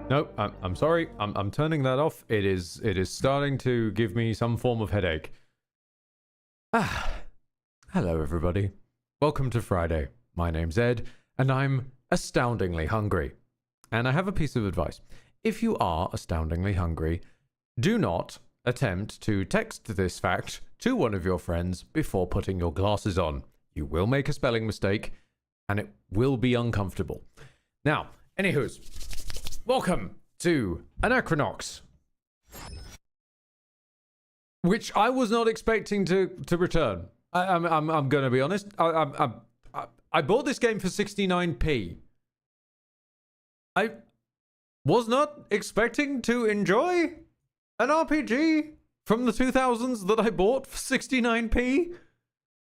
No, I'm sorry. I'm turning that off. It is starting to give me some form of headache. Hello everybody. Welcome to Friday. My name's Ed, and I'm astoundingly hungry. And I have a piece of advice. If you are astoundingly hungry, do not attempt to text this fact to one of your friends before putting your glasses on. You will make a spelling mistake, and it will be uncomfortable. Now, anywho's, welcome to Anachronox, which I was not expecting to return. I'm going to be honest. I bought this game for 69p. I was not expecting to enjoy an RPG from the 2000s that I bought for 69p.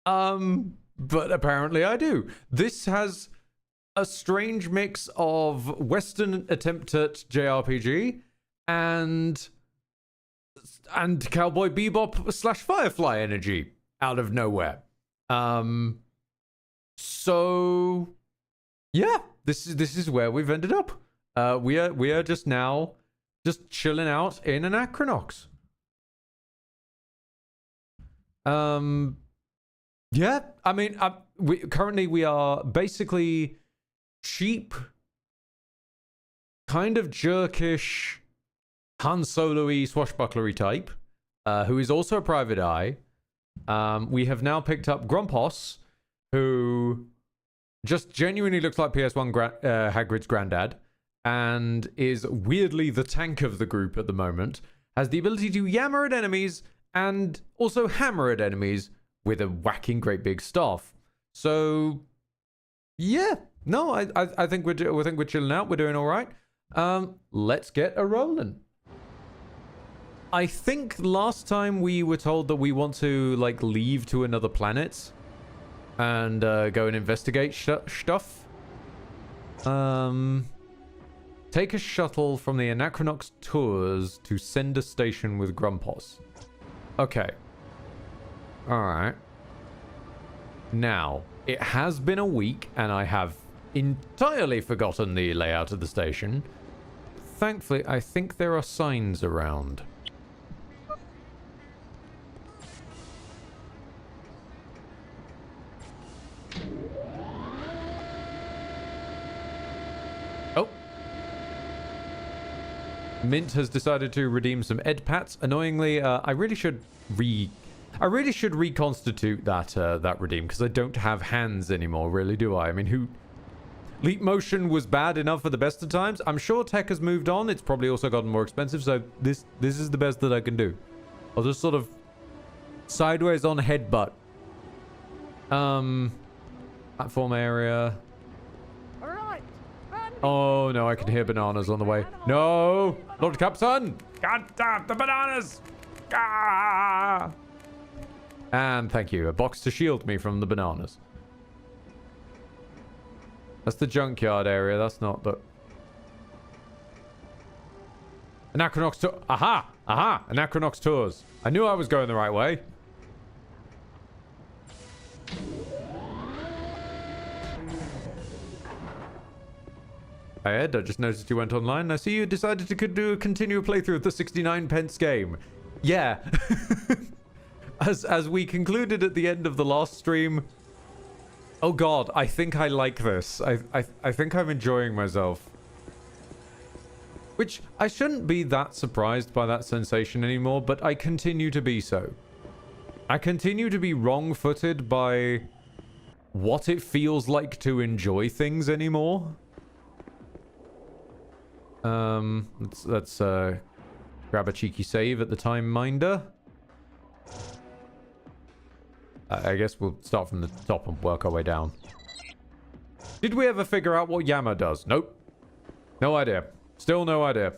But apparently I do. This has a strange mix of Western attempt at JRPG and Cowboy Bebop / Firefly energy out of nowhere. So yeah, this is where we've ended up. We are just now chilling out in Anachronox. Yeah, I mean, currently we are basically cheap, kind of jerkish, Han Solo-y, swashbucklery type, who is also a private eye. We have now picked up Grumpos, who just genuinely looks like PS1 Hagrid's granddad, and is weirdly the tank of the group at the moment. Has the ability to yammer at enemies and also hammer at enemies with a whacking great big staff. So yeah, no, I think we're chilling out. We're doing all right. Let's get a rolling. I think last time we were told that we want to like leave to another planet and go and investigate stuff. Take a shuttle from the Anachronox tours to Sender Station with Grumpos. Okay. Alright. Now, it has been a week, and I have entirely forgotten the layout of the station. Thankfully, I think there are signs around. Oh. Mint has decided to redeem some EdPats. Annoyingly, I really should reconstitute that redeem, because I don't have hands anymore, really, do I? I mean, Leap motion was bad enough for the best of times. I'm sure tech has moved on. It's probably also gotten more expensive, so this is the best that I can do. I'll just sort of sideways on headbutt. Platform area. All right. Oh no, I can hear bananas on the way. No, Lord Capson! God damn the bananas! Ah! And thank you, a box to shield me from the bananas. That's the junkyard area. That's not the... Anachronox tour... Aha! Aha! Anachronox tours. I knew I was going the right way. Hi Ed, I just noticed you went online. I see you decided to continue a playthrough of the 69p game. Yeah. As we concluded at the end of the last stream... Oh god, I think I like this. I think I'm enjoying myself. Which, I shouldn't be that surprised by that sensation anymore, but I continue to be so. I continue to be wrong-footed by what it feels like to enjoy things anymore. Let's grab a cheeky save at the time minder. I guess we'll start from the top and work our way down. Did we ever figure out what Yammer does? Nope. No idea. Still no idea.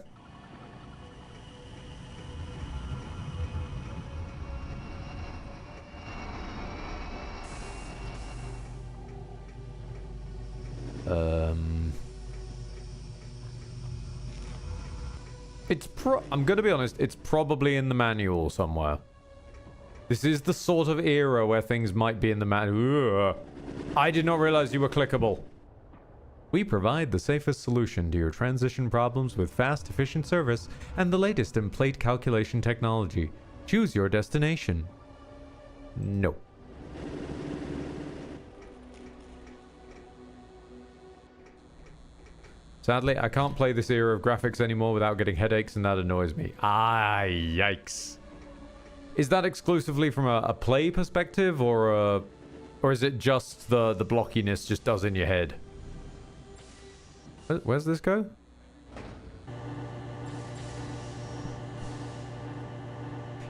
I'm gonna be honest, it's probably in the manual somewhere. This is the sort of era where things might be in the manual. I did not realize you were clickable. We provide the safest solution to your transition problems with fast, efficient service and the latest in plate calculation technology. Choose your destination. No. Sadly, I can't play this era of graphics anymore without getting headaches, and that annoys me. Ah, yikes. Is that exclusively from a play perspective, or is it just the blockiness just does in your head? Where's this go?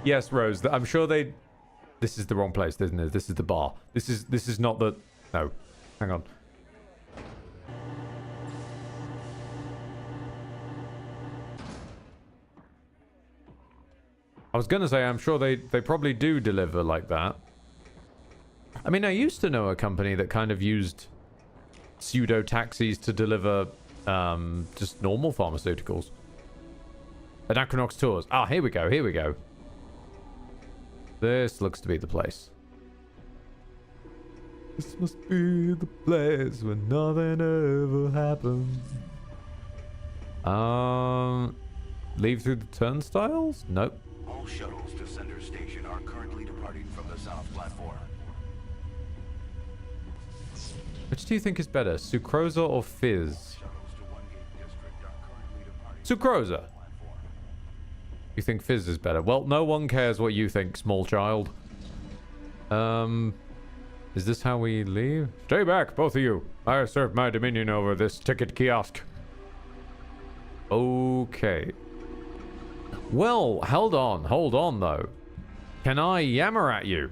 Yes, Rose. I'm sure they... This is the wrong place, isn't it? This is the bar. This is not the... No. Hang on. I was going to say, I'm sure they probably do deliver like that. I mean, I used to know a company that kind of used pseudo-taxis to deliver just normal pharmaceuticals. Anachronox tours. Ah, here we go, here we go. This looks to be the place. This must be the place where nothing ever happens. Leave through the turnstiles? Nope. All shuttles to Center Station are currently departing from the south platform. Which do you think is better, Sucrosa or Fizz? Sucrosa. You think Fizz is better? Well, no one cares what you think, small child. Is this how we leave? Stay back, both of you. I assert my dominion over this ticket kiosk. Okay. Well, hold on though. Can I yammer at you?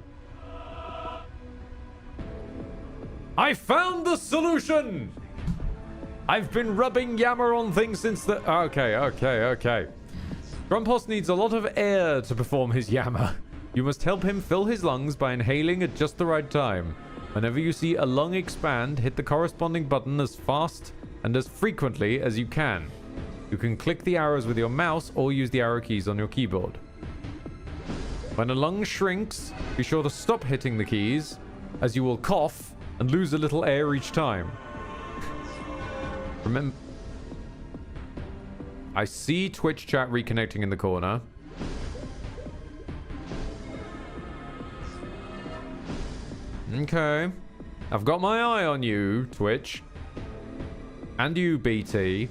I found the solution! I've been rubbing yammer on things since the... Okay. Grumpos needs a lot of air to perform his yammer. You must help him fill his lungs by inhaling at just the right time. Whenever you see a lung expand, hit the corresponding button as fast and as frequently as you can. You can click the arrows with your mouse or use the arrow keys on your keyboard. When a lung shrinks, be sure to stop hitting the keys, as you will cough and lose a little air each time. Remember... I see Twitch chat reconnecting in the corner. Okay. I've got my eye on you, Twitch. And you, BT.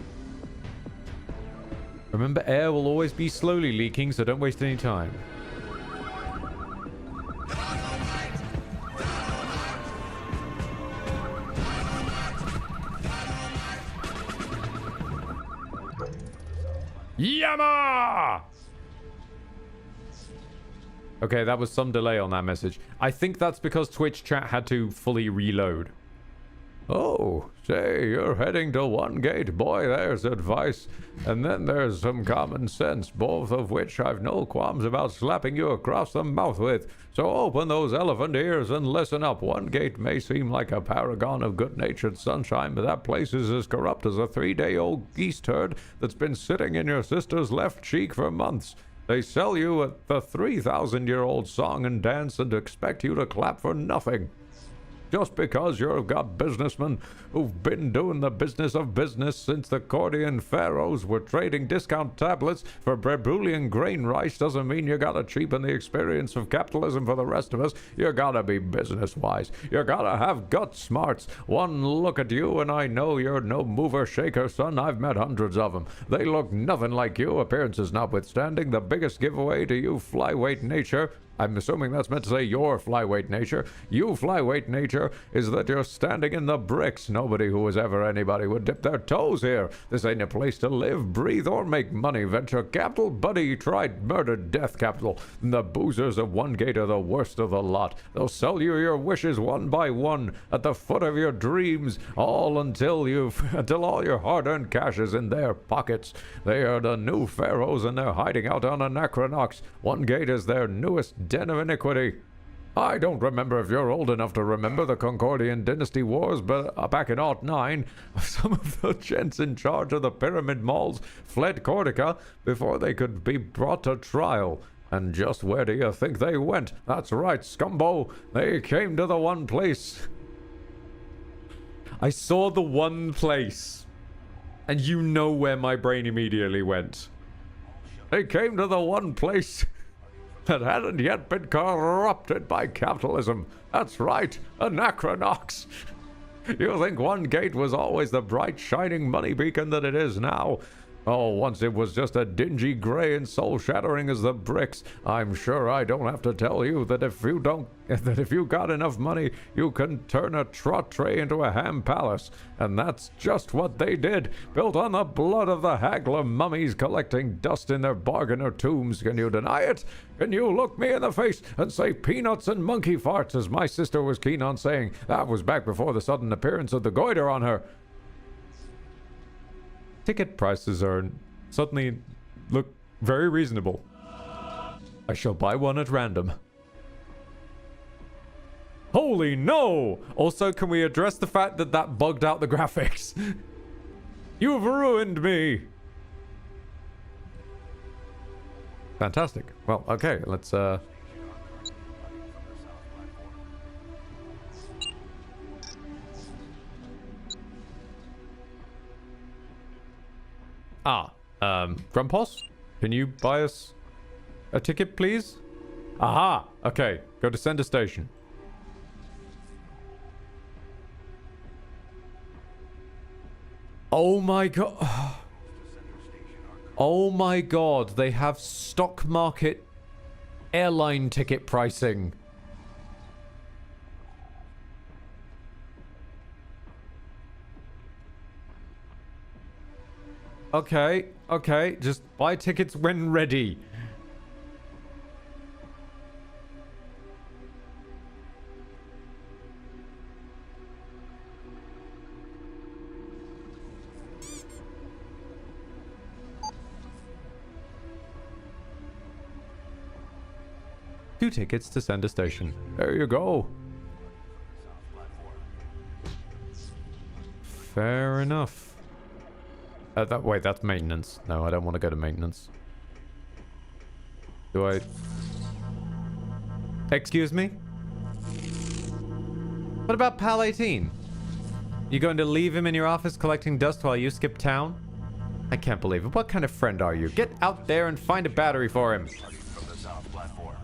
Remember, air will always be slowly leaking, so don't waste any time. Yama! Okay, that was some delay on that message. I think that's because Twitch chat had to fully reload. Oh, say, you're heading to one gate. Boy, there's advice. And then there's some common sense, both of which I've no qualms about slapping you across the mouth with. So open those elephant ears and listen up. One gate may seem like a paragon of good-natured sunshine, but that place is as corrupt as a 3-day-old geese turd that's been sitting in your sister's left cheek for months. They sell you the 3,000-year-old song and dance and expect you to clap for nothing. Just because you've got businessmen who've been doing the business of business since the Cordian pharaohs were trading discount tablets for Brebulian grain rice doesn't mean you gotta cheapen the experience of capitalism for the rest of us. You gotta be business-wise. You gotta have gut smarts. One look at you and I know you're no mover shaker, son. I've met hundreds of them. They look nothing like you, appearances notwithstanding. The biggest giveaway to you flyweight nature, I'm assuming that's meant to say your flyweight nature. You flyweight nature is that you're standing in the bricks. Nobody who was ever anybody would dip their toes here. This ain't a place to live, breathe, or make money. Venture capital, buddy, tried murdered death capital. The boozers of one gate are the worst of the lot. They'll sell you your wishes one by one at the foot of your dreams, all until all your hard-earned cash is in their pockets. They are the new pharaohs and they're hiding out on Anachronox. One gate is their newest den of iniquity. I don't remember if you're old enough to remember the Concordian dynasty wars, but back in '09, some of the gents in charge of the pyramid malls fled Corsica before they could be brought to trial. And just where do you think they went? That's right, scumbo. They came to the one place. I saw the one place, and you know where my brain immediately went. They came to the one place that hadn't yet been corrupted by capitalism. That's right, Anachronox. You think one gate was always the bright, shining money beacon that it is now? Oh, once it was just a dingy gray and soul-shattering as the bricks. I'm sure I don't have to tell you that if you got enough money, you can turn a trot tray into a ham palace. And that's just what they did, built on the blood of the haggler mummies collecting dust in their bargainer tombs. Can you deny it? Can you look me in the face and say peanuts and monkey farts, as my sister was keen on saying? That was back before the sudden appearance of the goiter on her. Ticket prices are suddenly look very reasonable. I shall buy one at random. Holy no! Also, can we address the fact that that bugged out the graphics? You've ruined me! Fantastic. Well, okay, let's Grumpos? Can you buy us a ticket, please? Aha! Okay, go to center station. Oh my god. Oh my god, they have stock market airline ticket pricing. Okay, just buy tickets when ready. Two tickets to Center Station. There you go. Fair enough. Wait, that's maintenance. No, I don't want to go to maintenance. Do I? Excuse me? What about Pal 18? You going to leave him in your office collecting dust while you skip town? I can't believe it. What kind of friend are you? Get out there and find a battery for him. From the south platform.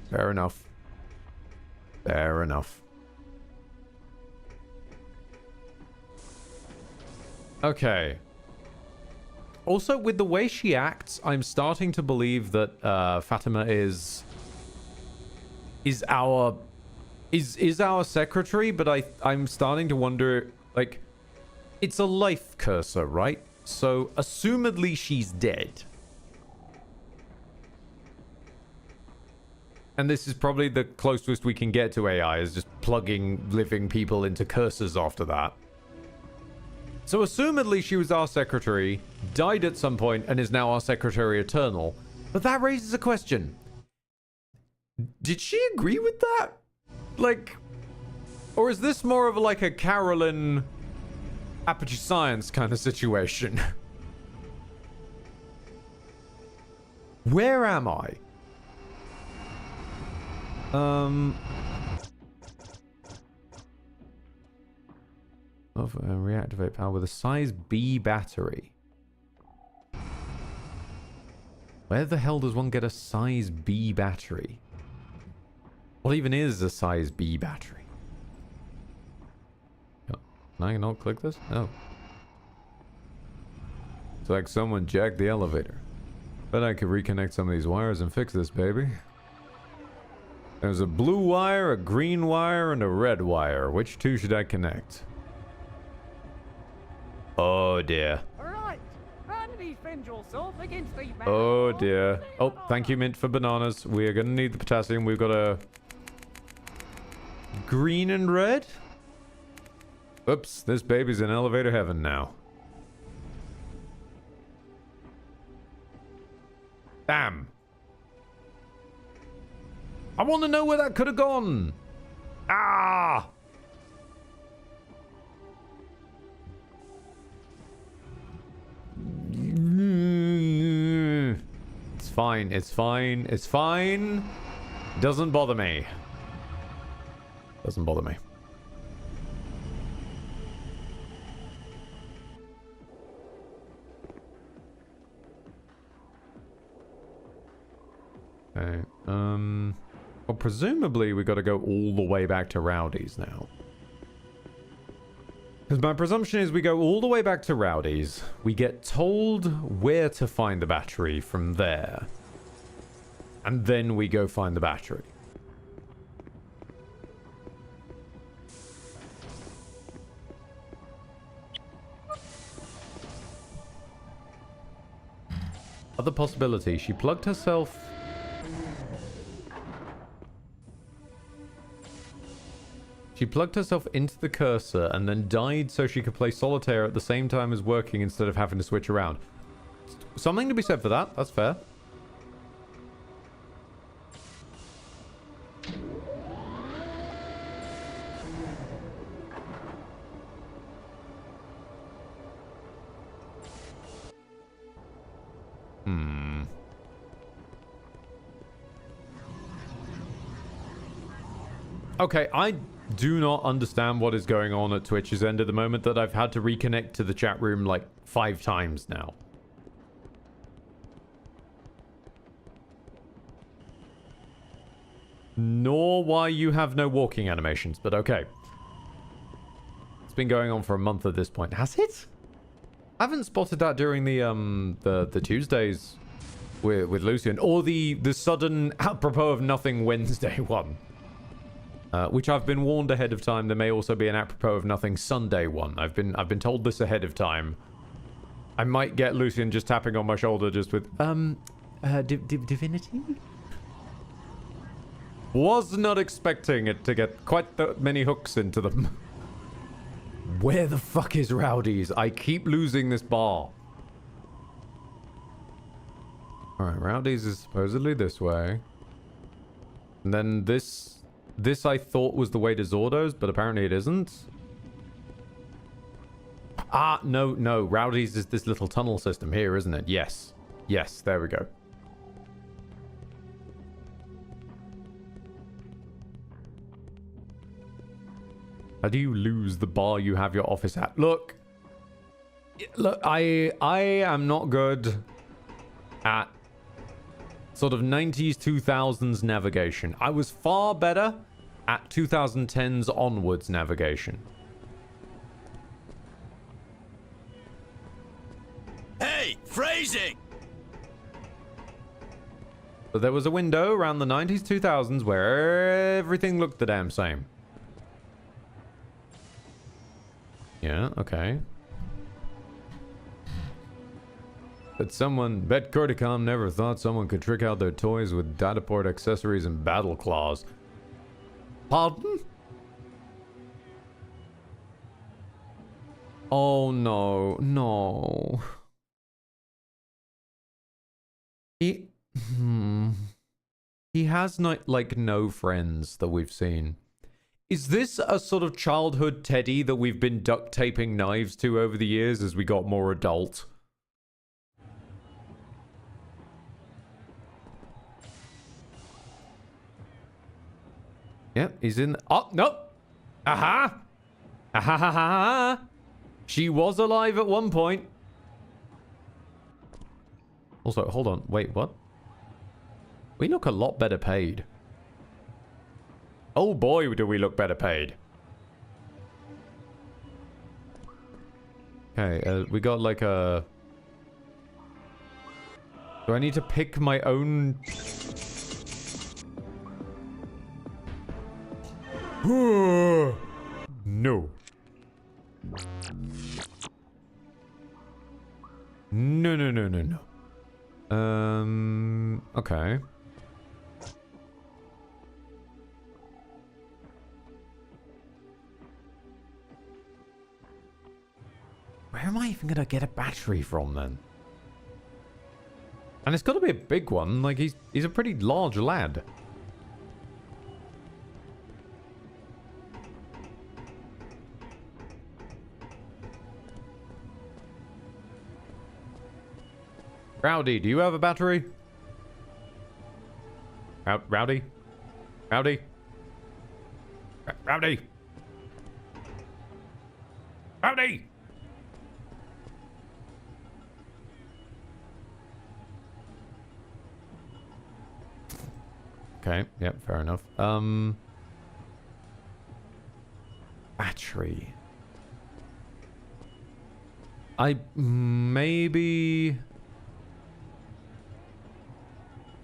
Fair enough. Fair enough. Okay. Also, with the way she acts, I'm starting to believe that Fatima is our secretary, but I'm starting to wonder, like, it's a life cursor, right? So, assumedly, she's dead. And this is probably the closest we can get to AI, is just plugging living people into cursors after that. So assumedly she was our secretary, died at some point, and is now our secretary eternal. But that raises a question. Did she agree with that? Like, or is this more of like a Carolyn Aperture Science kind of situation? Where am I? Reactivate power with a size B battery. Where the hell does one get a size B battery? What even is a size B battery? Can I not click this? No. It's like someone jacked the elevator. Bet I could reconnect some of these wires and fix this, baby. There's a blue wire, a green wire, and a red wire. Which two should I connect? Oh dear. Right. And defend yourself against the man. Oh dear. Oh, thank you, Mint, for bananas. We are going to need the potassium. We've got a green and red. Oops, this baby's in elevator heaven now. Damn. I want to know where that could have gone. Ah! It's fine. It's fine. It's fine. Doesn't bother me. Doesn't bother me. Okay. Well, presumably we got to go all the way back to Rowdy's now. Because my presumption is we go all the way back to Rowdy's. We get told where to find the battery from there. And then we go find the battery. Other possibility. She plugged herself... She plugged herself into the cursor and then died so she could play solitaire at the same time as working instead of having to switch around. Something to be said for that. That's fair. Okay, I do not understand what is going on at Twitch's end at the moment that I've had to reconnect to the chat room like 5 times now. Nor why you have no walking animations, but okay. It's been going on for a month at this point. Has it? I haven't spotted that during the Tuesdays with Lucian, or the sudden apropos of nothing Wednesday one. Which I've been warned ahead of time. There may also be an apropos of nothing Sunday one. I've been told this ahead of time. I might get Lucian just tapping on my shoulder just with divinity? Was not expecting it to get quite that many hooks into them. Where the fuck is Rowdy's? I keep losing this bar. Alright, Rowdy's is supposedly this way. And then this I thought was the way to Zordo's, but apparently it isn't. Ah, no. Rowdy's is this little tunnel system here, isn't it? Yes. Yes, there we go. How do you lose the bar you have your office at? Look, I am not good at sort of 90s, 2000s navigation. I was far better at 2010s onwards navigation. Hey, phrasing! But there was a window around the 90s, 2000s where everything looked the damn same. Yeah, okay. Bet Corticom never thought someone could trick out their toys with dataport accessories and battle claws. Pardon? Oh no, no. He has no friends that we've seen. Is this a sort of childhood Teddy that we've been duct taping knives to over the years as we got more adult? Yep, he's in. Oh, no. Aha. Aha ha ha ha. She was alive at one point. Also, hold on. Wait, what? We look a lot better paid. Oh boy, do we look better paid. Okay, we got like a... Do I need to pick my own... No. No, no, no, no, no. Okay. Where am I even gonna get a battery from then? And it's got to be a big one. Like he's a pretty large lad. Rowdy, do you have a battery? Rowdy? Rowdy? Rowdy? Rowdy! Okay, yep, fair enough. Battery. Maybe...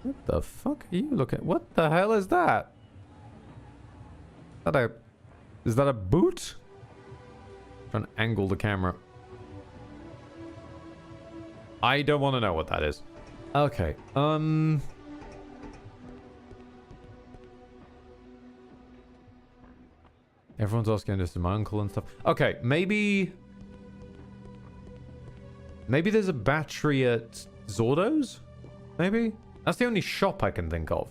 What the fuck are you looking at? What the hell is that? Is that a boot? I'm trying to angle the camera. I don't want to know what that is. Okay, everyone's asking this to my uncle and stuff. Okay, maybe there's a battery at Zordo's? Maybe? That's the only shop I can think of.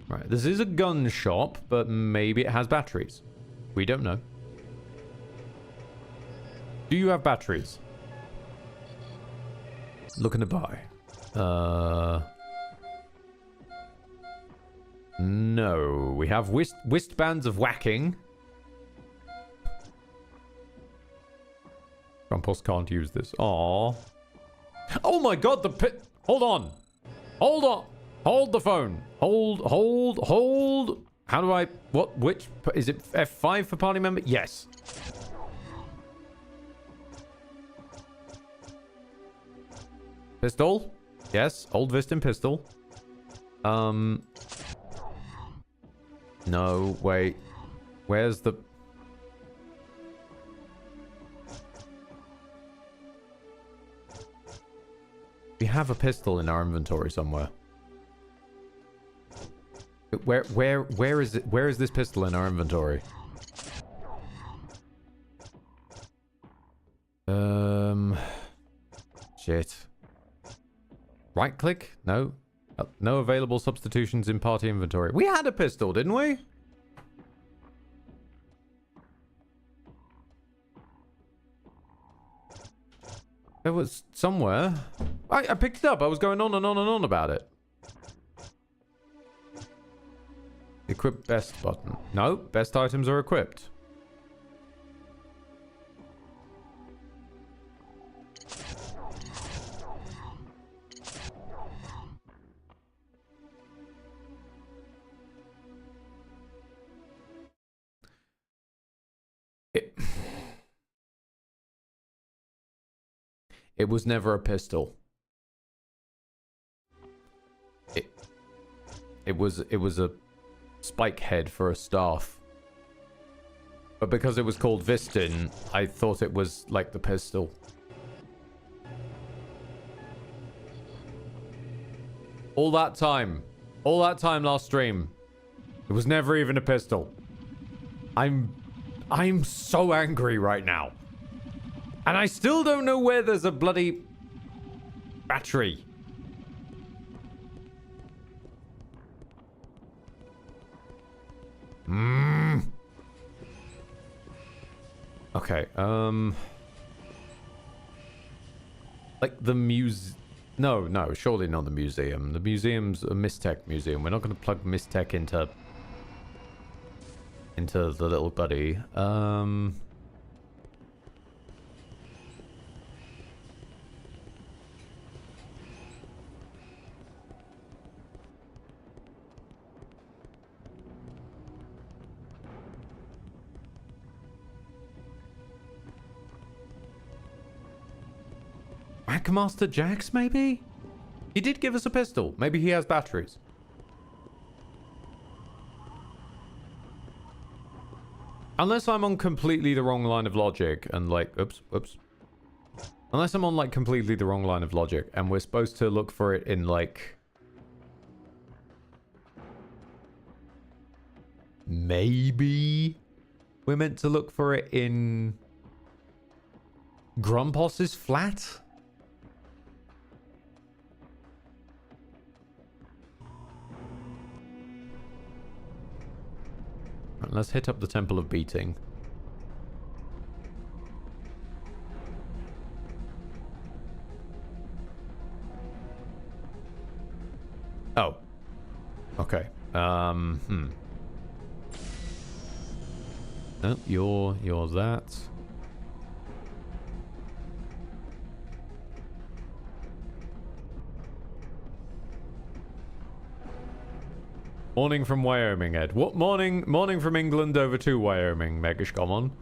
Right, this is a gun shop, but maybe it has batteries. We don't know. Do you have batteries? Looking to buy. No. We have wristbands of whacking. Grandpa's can't use this. Aww. Oh my god, the pit. Hold on. Hold on. Hold the phone. Hold. How do I... What? Which... Is it F5 for party member? Yes. Pistol? Yes. Old Vistin pistol. No, wait. Where's the... We have a pistol in our inventory somewhere. Where is it? Where is this pistol in our inventory? Shit. Right click? No. No available substitutions in party inventory. We had a pistol, didn't we? It was somewhere. I picked it up. I was going on and on and on about it. Equip best button. No, best items are equipped. It was never a pistol. It was a spike head for a staff. But because it was called Vistin, I thought it was like the pistol. All that time last stream, it was never even a pistol. I'm I'm so angry right now. And I still don't know where there's a bloody battery. Okay, like the No, surely not the museum. The museum's a Mistech museum. We're not going to plug Mistech into the little buddy. Hackmaster Jax, maybe? He did give us a pistol. Maybe he has batteries. Unless I'm on completely the wrong line of logic and like, oops. Unless I'm on like completely the wrong line of logic and we're supposed to look for it in like... Maybe we're meant to look for it in Grumpos's flat? Right, let's hit up the Temple of Beating. Oh. Okay. No, you're that. Morning from Wyoming, Ed. What morning? Morning from England over to Wyoming, Megish, come on.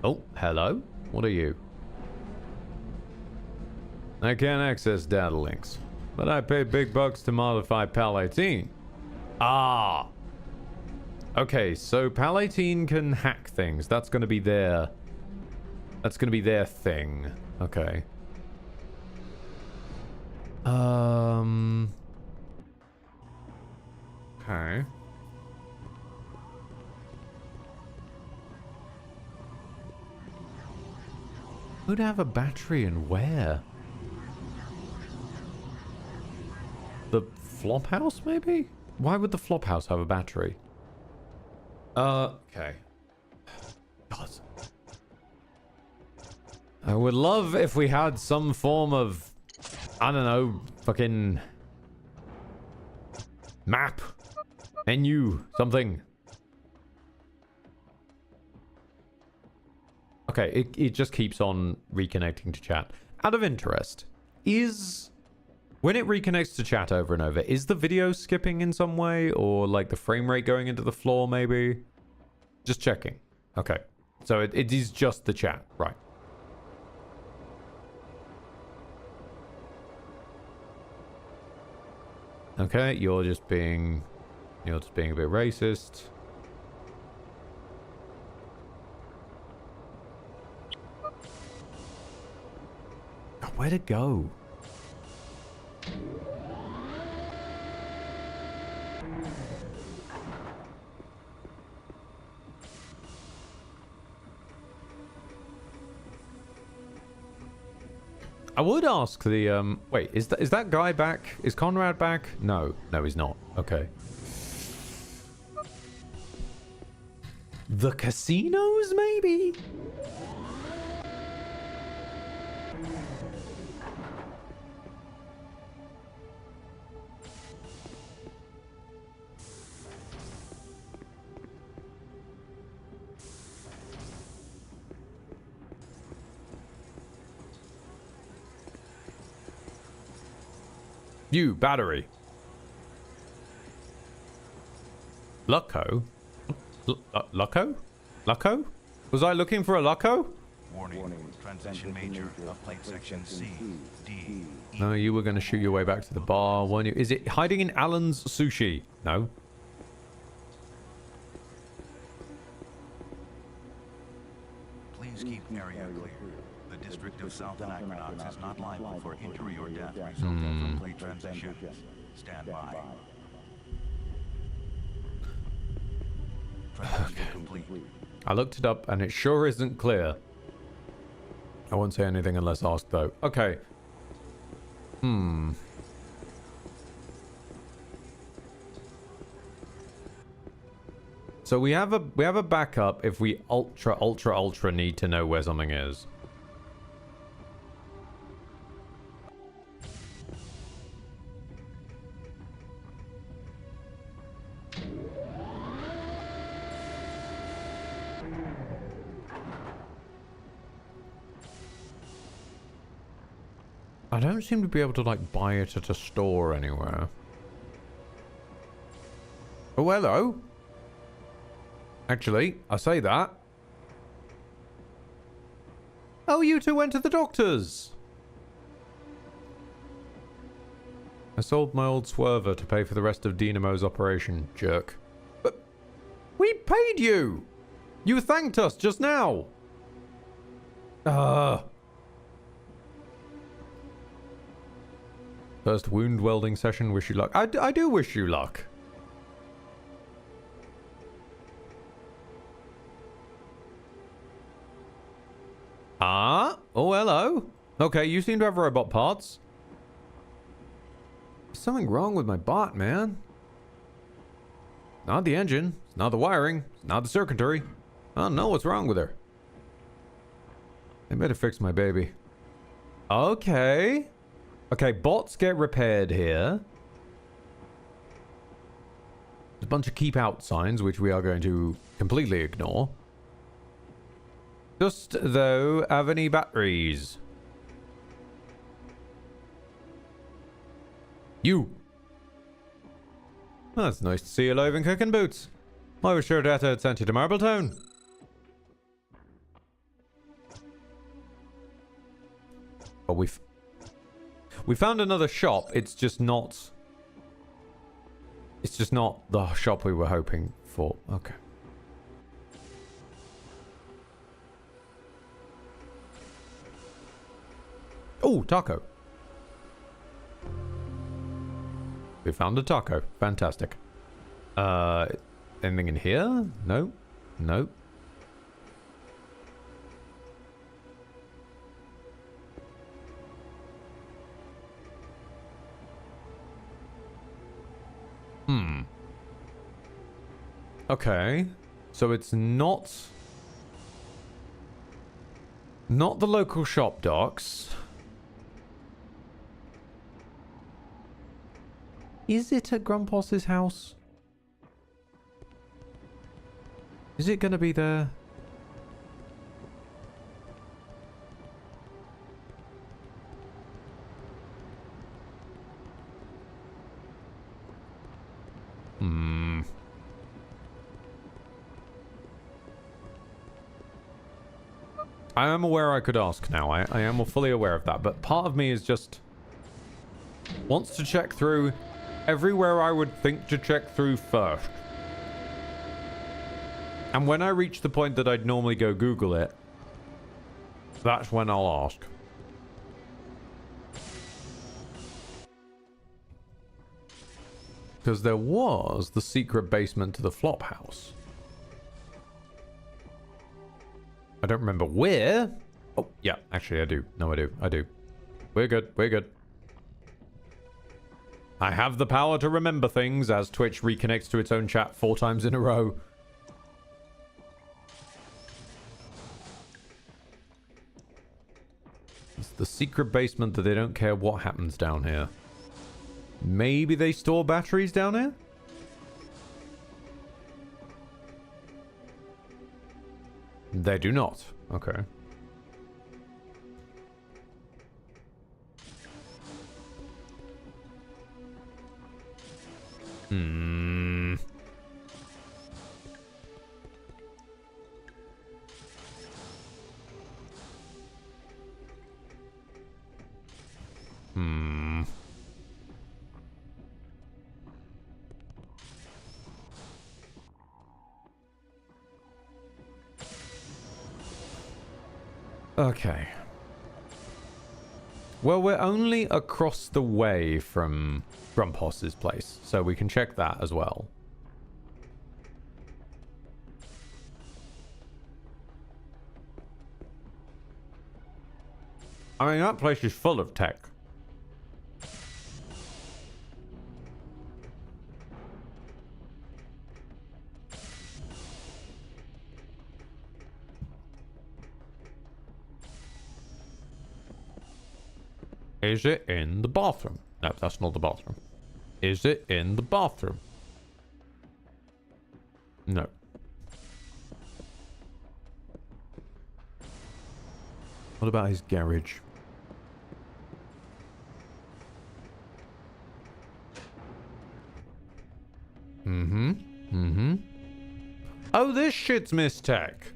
Oh, hello? What are you? I can't access data links, but I paid big bucks to modify PAL 18. Ah. Okay, so PAL 18 can hack things. That's going to be their... That's going to be their thing. Okay. Okay. Who'd have a battery and where? The Flophouse, maybe? Why would the Flophouse have a battery? Okay. God. I would love if we had some form of, I don't know, fucking map, menu, something. Okay, it just keeps on reconnecting to chat. Out of interest, when it reconnects to chat over and over, is the video skipping in some way? Or like the frame rate going into the floor, maybe? Just checking. Okay. So it is just the chat, right. Okay, you're just being a bit racist. Oh, where to go? I would ask the wait, is that guy back? Is Conrad back? No, he's not. Okay. The casinos, maybe? You, battery. Lucco? Lucco? Lucco? Was I looking for a Lucco? Warning. Transition major of plate section C, D, E. No, you were going to shoot your way back to the bar, weren't you? Is it hiding in Alan's sushi? No. Please keep area clear. The district of South Anachronox is not liable for injury or death resulting from plate transition. Stand by. Transmission complete. I looked it up and it sure isn't clear. I won't say anything unless asked though. Okay. So we have a backup if we ultra need to know where something is. I don't seem to be able to, like, buy it at a store anywhere. Oh, hello. Actually, I say that. Oh, you two went to the doctor's. I sold my old swerver to pay for the rest of Dynamo's operation, jerk. But we paid you. You thanked us just now. First wound welding session, wish you luck. I do wish you luck. Ah, oh hello. Okay, you seem to have robot parts. There's something wrong with my bot, man. Not the engine, it's not the wiring, it's not the circuitry. I don't know what's wrong with her. They better fix my baby. Okay. Okay, bots get repaired here. There's a bunch of keep out signs, which we are going to completely ignore. Just, though, have any batteries? You! Oh, it's nice to see you alive and kicking boots. I was sure that had sent you to Marbletown. But we found another shop. It's just not the shop we were hoping for. Okay. Oh, taco. We found a taco. Fantastic. Anything in here? No. No. Okay. So it's not the local shop docks. Is it at Grumposs's house? Is it gonna be there? I am aware I could ask now. I am fully aware of that. But part of me is just wants to check through everywhere I would think to check through first. And when I reach the point that I'd normally go Google it, that's when I'll ask. Because there was the secret basement to the flop house. I don't remember where. Oh, yeah, actually I do. No, I do. We're good. We're good. I have the power to remember things as Twitch reconnects to its own chat 4 times in a row. It's the secret basement that they don't care what happens down here. Maybe they store batteries down here? They do not. Okay. Hmm. Hmm. Okay. Well, we're only across the way from Grumposs's place, so we can check that as well. I mean, that place is full of tech. Is it in the bathroom? No, that's not the bathroom. Is it in the bathroom? No. What about his garage? Oh, this shit's Miss Tech.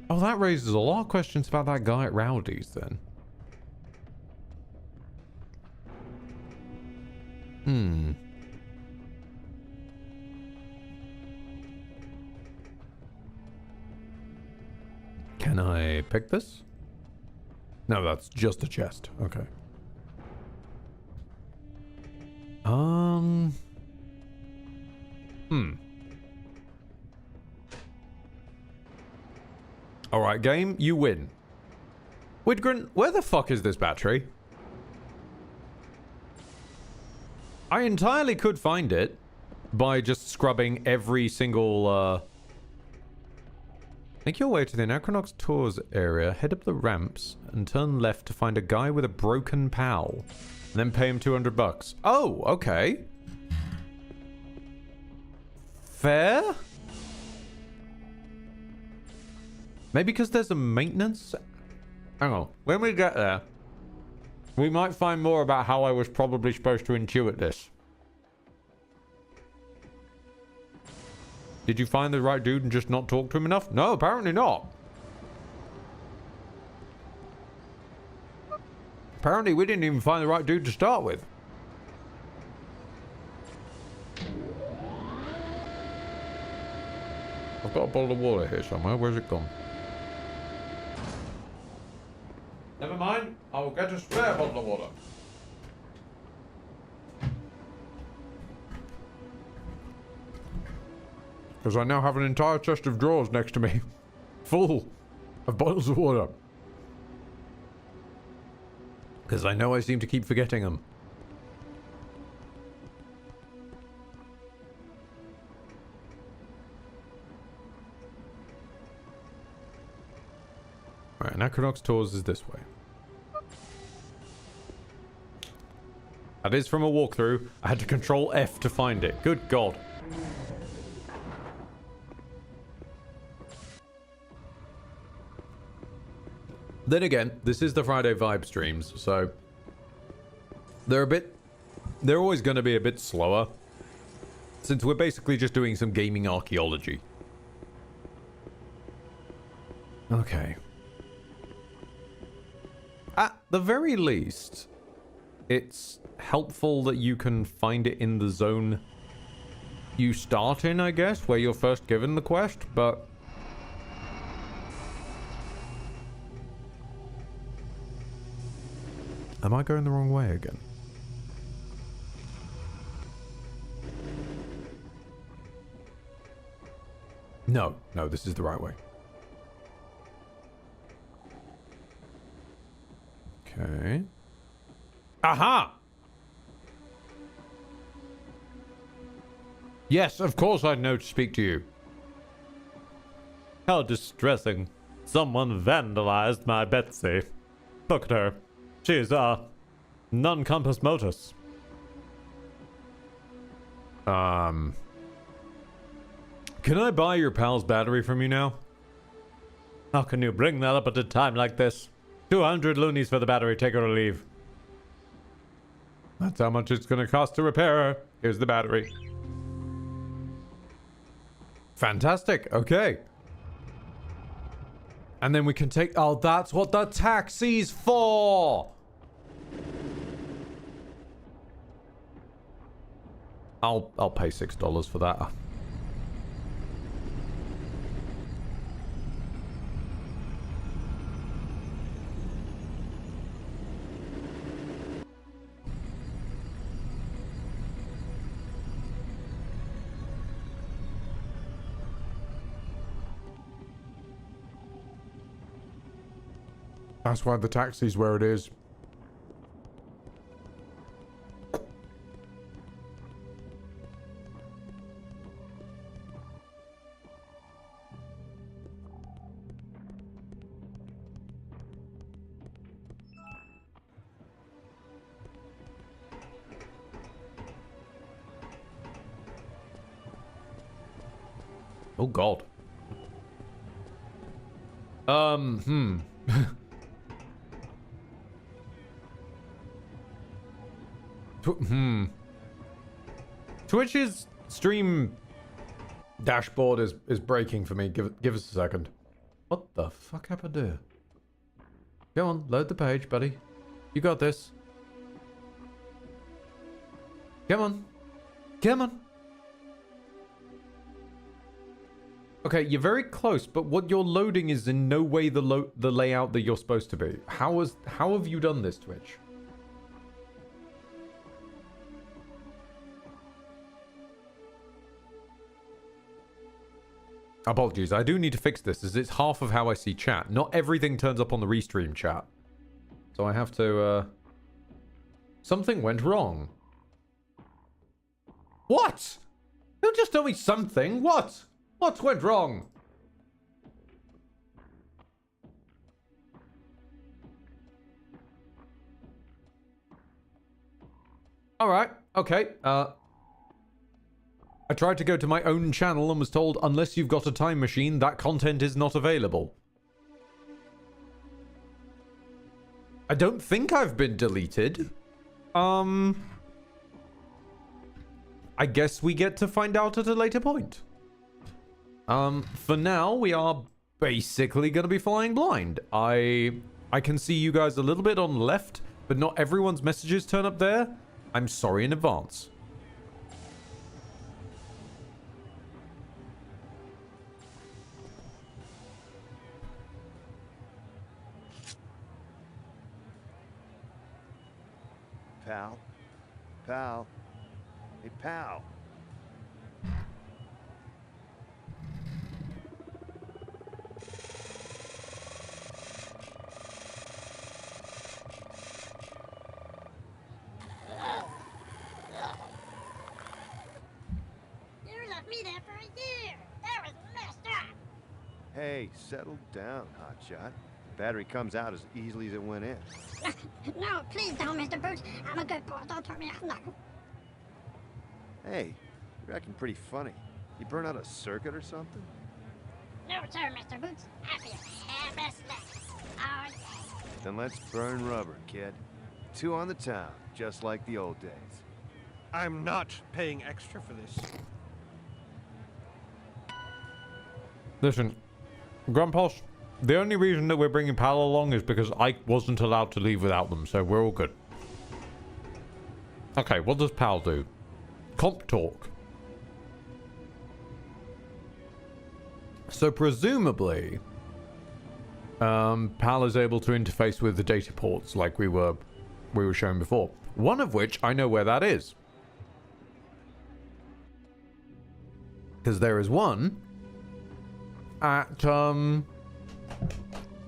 Oh, that raises a lot of questions about that guy at Rowdy's then. Can I pick this? No, that's just a chest. Okay. Alright, game, you win. Widgren, where the fuck is this battery? I entirely could find it by just scrubbing every single, Make your way to the Anachronox Tours area, head up the ramps, and turn left to find a guy with a broken PAL. And then pay him $200. Oh, okay. Fair? Maybe because there's a maintenance? Hang on. When we get there, we might find more about how I was probably supposed to intuit this. Did you find the right dude and just not talk to him enough? No, apparently not. Apparently we didn't even find the right dude to start with. I've got a bottle of water here somewhere. Where's it gone? Never mind. I will get a spare bottle of water. Because I now have an entire chest of drawers next to me. Full of bottles of water. Because I know I seem to keep forgetting them. Alright, Anachronox Tours is this way. That is from a walkthrough. I had to control F to find it. Good God. Then again, this is the Friday Vibe streams, so they're always going to be a bit slower, since we're basically just doing some gaming archaeology. Okay. At the very least, it's helpful that you can find it in the zone you start in, I guess, where you're first given the quest, but am I going the wrong way again? No, this is the right way. Okay. Aha! Yes, of course I know to speak to you. How distressing. Someone vandalized my Betsy. Look at her. She's, non-compass motus. Can I buy your pal's battery from you now? How can you bring that up at a time like this? 200 loonies for the battery, take her or leave. That's how much it's gonna cost to repair her. Here's the battery. Fantastic, okay. And then we can take... Oh, that's what the taxi's for! I'll pay $6 for that. That's why the taxi's where it is. Oh God. Twitch's stream dashboard is breaking for me. Give us a second. What the fuck happened there? Go on, load the page, buddy. You got this. Come on. Come on. Okay, you're very close, but what you're loading is in no way the layout that you're supposed to be. How have you done this, Twitch? Apologies, I do need to fix this, as it's half of how I see chat. Not everything turns up on the restream chat. So I have to, something went wrong. What? Don't just tell me something. What? What went wrong? Alright, okay. I tried to go to my own channel and was told, unless you've got a time machine, that content is not available. I don't think I've been deleted. I guess we get to find out at a later point. For now, we are basically going to be flying blind. I can see you guys a little bit on the left, but not everyone's messages turn up there. I'm sorry in advance. Pal. Pal. Hey, pal. You left me there for a year. That was messed up. Hey, settle down, hotshot. Battery comes out as easily as it went in. No, please don't, Mr. Boots. I'm a good boy. Don't turn me off now. Hey, you're acting pretty funny. You burn out a circuit or something? No, sir, Mr. Boots. I feel half-assed. Oh, yeah. Then let's burn rubber, kid. 2 on the town, just like the old days. I'm not paying extra for this. Listen, Grandpa, the only reason that we're bringing Pal along is because I wasn't allowed to leave without them, so we're all good. Okay, what does Pal do? Comp talk. So presumably, Pal is able to interface with the data ports like we were shown before. One of which I know where that is, because there is one at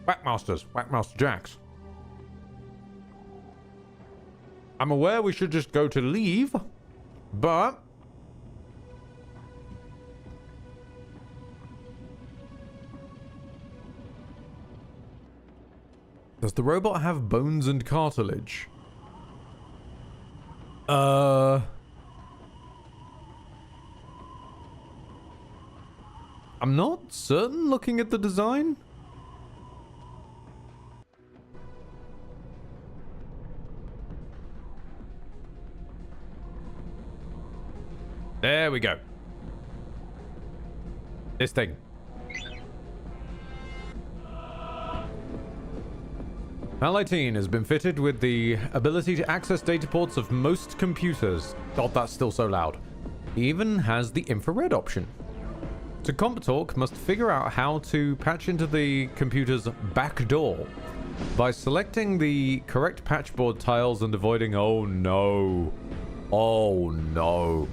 Whackmaster Jack's. I'm aware we should just go to leave, but does the robot have bones and cartilage? I'm not certain looking at the design. There we go. This thing. PAL 18 has been fitted with the ability to access data ports of most computers. God, that's still so loud. It even has the infrared option. So CompTalk must figure out how to patch into the computer's back door by selecting the correct patchboard tiles and avoiding... Oh no. Oh no.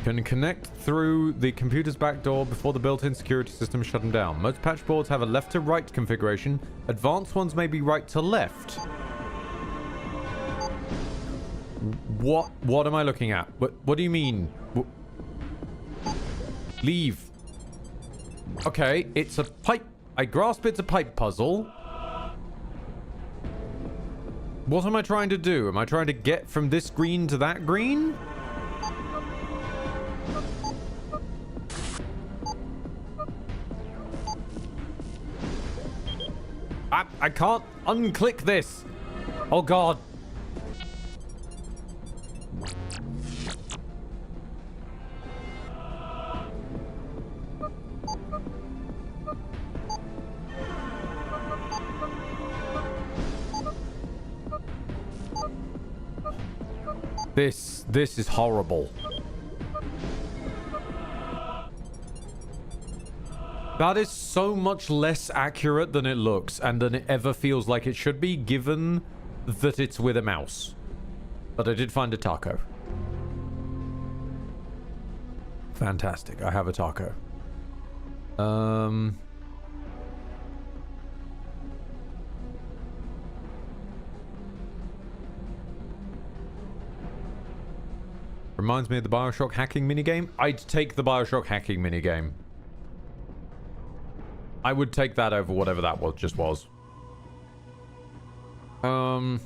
Can connect through the computer's back door before the built-in security system shut them down. Most patch boards have a left to right configuration. Advanced ones may be right to left. What am I looking at? What do you mean? Leave. Okay, it's a pipe. I grasp it's a pipe puzzle. What am I trying to do? Am I trying to get from this green to that green? I can't unclick this. Oh god. This is horrible. That is so much less accurate than it looks and than it ever feels like it should be, given that it's with a mouse. But I did find a taco. Fantastic. I have a taco. Reminds me of the Bioshock hacking minigame. I'd take the Bioshock hacking minigame. I would take that over whatever that was, just was. I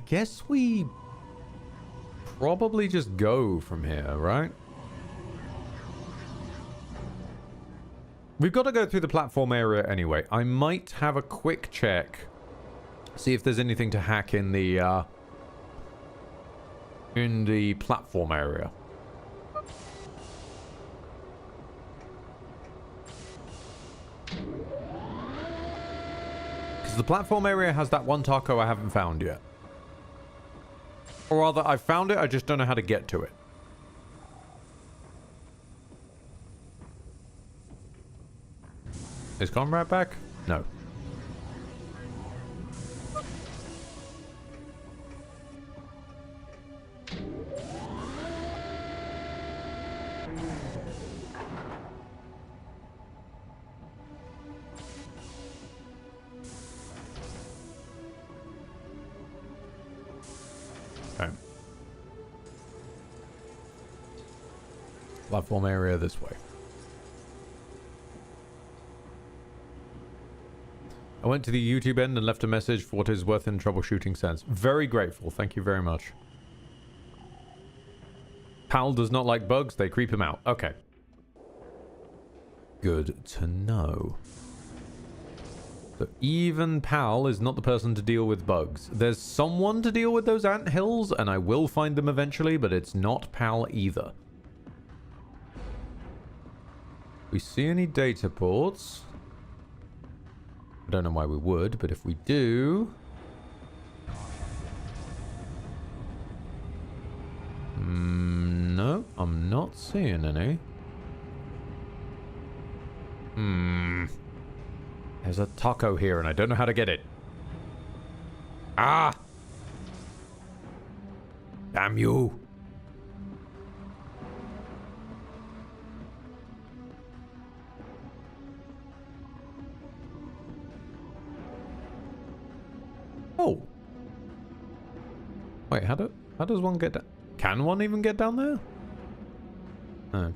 guess we probably just go from here, right? We've got to go through the platform area anyway. I might have a quick check. See if there's anything to hack in the platform area. Because the platform area has that one taco I haven't found yet. Or rather, I found it, I just don't know how to get to it. Is Comrade back? No. Okay. Platform area this way. I went to the YouTube end and left a message for what is worth in troubleshooting sense. Very grateful. Thank you very much. Pal does not like bugs. They creep him out. Okay. Good to know. So even Pal is not the person to deal with bugs. There's someone to deal with those anthills, and I will find them eventually, but it's not Pal either. We see any data ports? I don't know why we would, but if we do... no, I'm not seeing any. There's a taco here and I don't know how to get it. Ah! Damn you! Oh. Wait, how does one get down? Can one even get down there? No.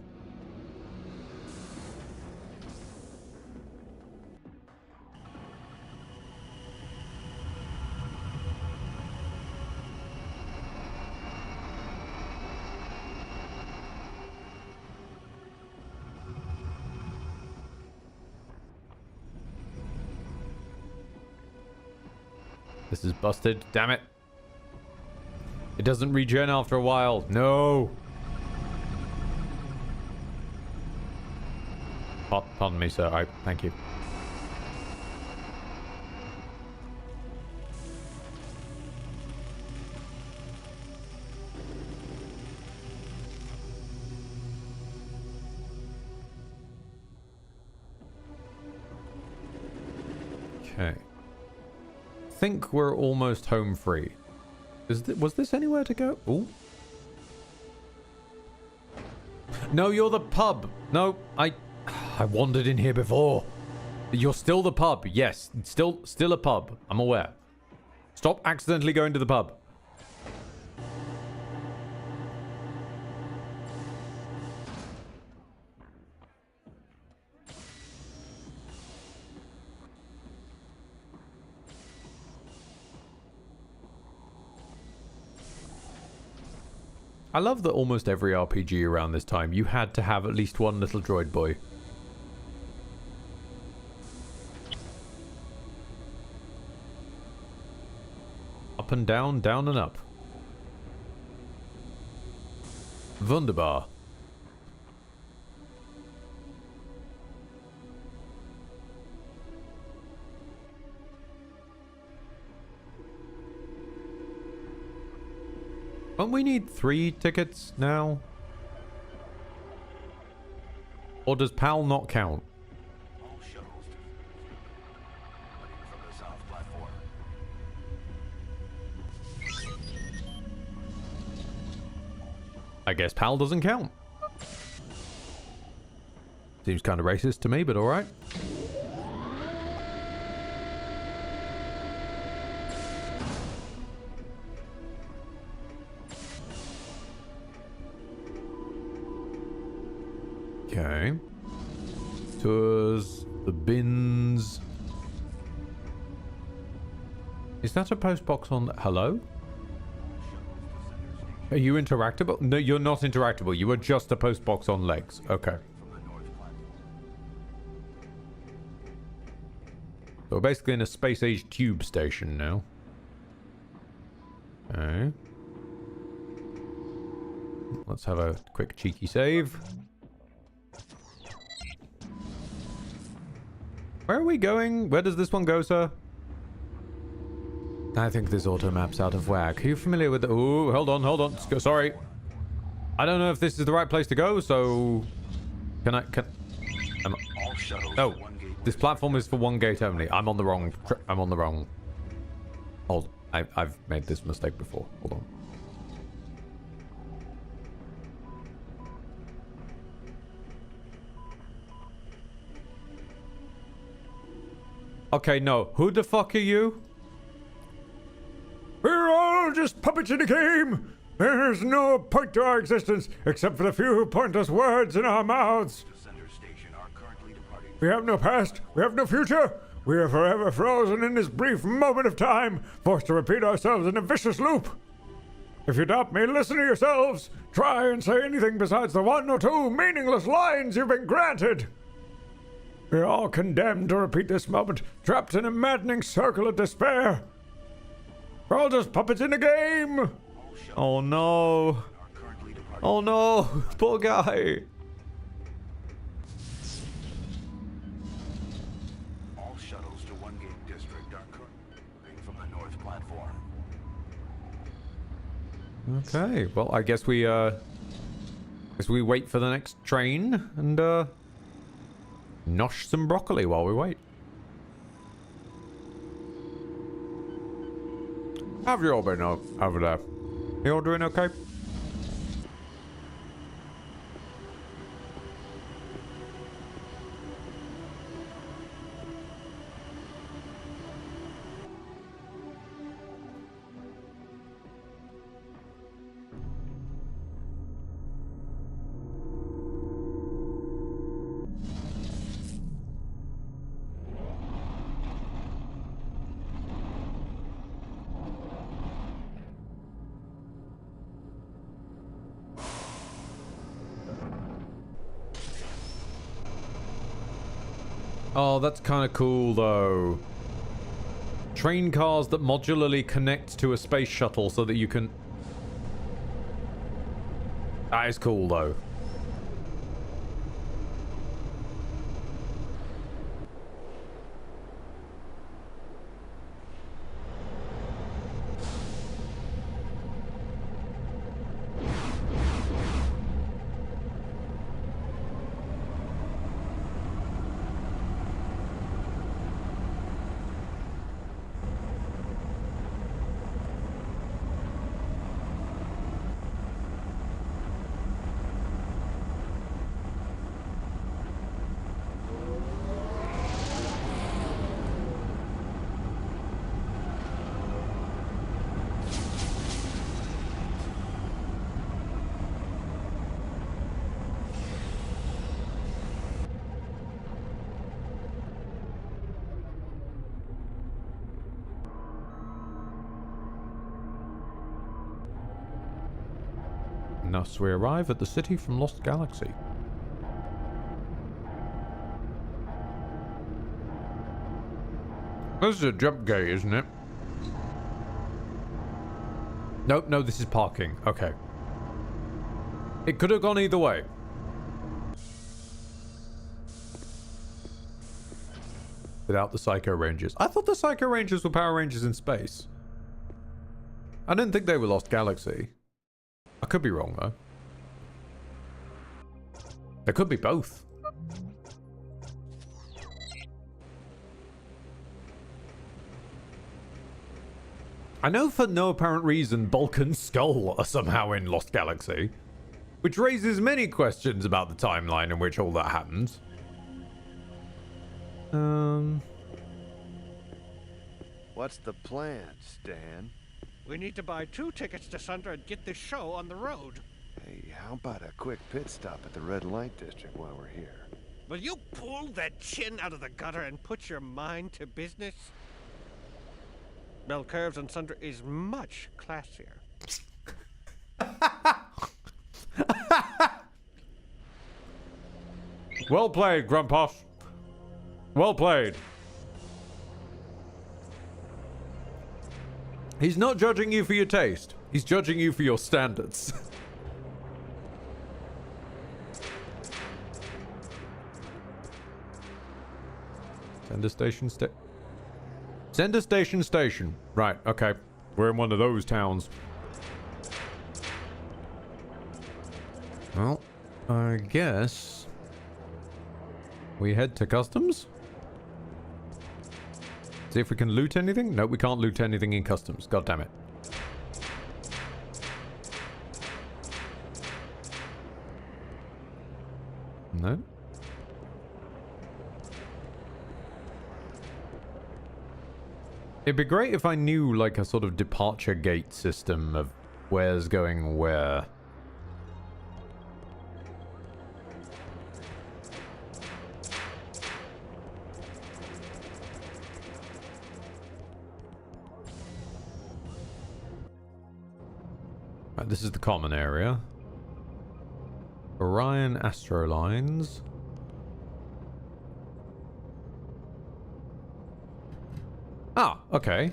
This is busted. Damn it. It doesn't regen after a while. No. Pardon me, sir. Thank you. Okay. Think we're almost home free. Was this anywhere to go? Ooh. No, you're the pub. No, I wandered in here before. You're still the pub. Yes, still a pub. I'm aware. Stop accidentally going to the pub. I love that almost every RPG around this time, you had to have at least one little droid boy. Up and down, down and up. Wunderbar. Don't we need 3 tickets now? Or does PAL not count? All shuttles departing from the south platform. I guess PAL doesn't count. Seems kind of racist to me, but alright. Okay. Tours, the bins. Is that a post box on? Hello? Are you interactable? No, you're not interactable. You are just a post box on legs. Okay. So we're basically in a space age tube station now. Okay. Let's have a quick cheeky save. Where are we going? Where does this one go, sir? I think this auto map's out of whack. Are you familiar with the... Ooh, hold on. Let's go. Sorry. I don't know if this is the right place to go, so... Oh, this platform is for one gate only. I'm on the wrong... Hold. I've made this mistake before. Hold on. Okay, no. Who the fuck are you? We're all just puppets in a game. There's no point to our existence except for the few who point us words in our mouths. We have no past. We have no future. We are forever frozen in this brief moment of time, forced to repeat ourselves in a vicious loop. If you doubt me, listen to yourselves. Try and say anything besides the 1 or 2 meaningless lines you've been granted. We're all condemned to repeat this moment, trapped in a maddening circle of despair. We're all just puppets in a game. Oh no. Oh no. Poor guy. All shuttles to One Gate District are currently from the north platform. Okay, well, I guess we wait for the next train and nosh some broccoli while we wait. How have you all been over there? You all doing okay? Oh, that's kind of cool, though. Train cars that modularly connect to a space shuttle so that you can... That is cool, though. and thus we arrive at the city from Lost Galaxy. This is a jump gate, isn't it? Nope, no, this is parking. Okay. It could have gone either way. Without the Psycho Rangers. I thought the Psycho Rangers were Power Rangers in space. I didn't think they were Lost Galaxy. I could be wrong, though. They could be both. I know for no apparent reason Bulk and Skull are somehow in Lost Galaxy, which raises many questions about the timeline in which all that happened. What's the plan, Stan? We need to buy 2 tickets to Sunder and get this show on the road. Hey, how about a quick pit stop at the red light district while we're here? Will you pull that chin out of the gutter and put your mind to business? Bell Curves and Sunder is much classier. Well played, Grumpus. Well played. He's not judging you for your taste. He's judging you for your standards. Sender station Sender station. Right, okay. We're in one of those towns. Well, I guess we head to customs? See if we can loot anything? No, we can't loot anything in customs. God damn it. No? It'd be great if I knew, like, a sort of departure gate system of where's going where. Right, this is the common area. Orion Astro Lines. Ah, okay.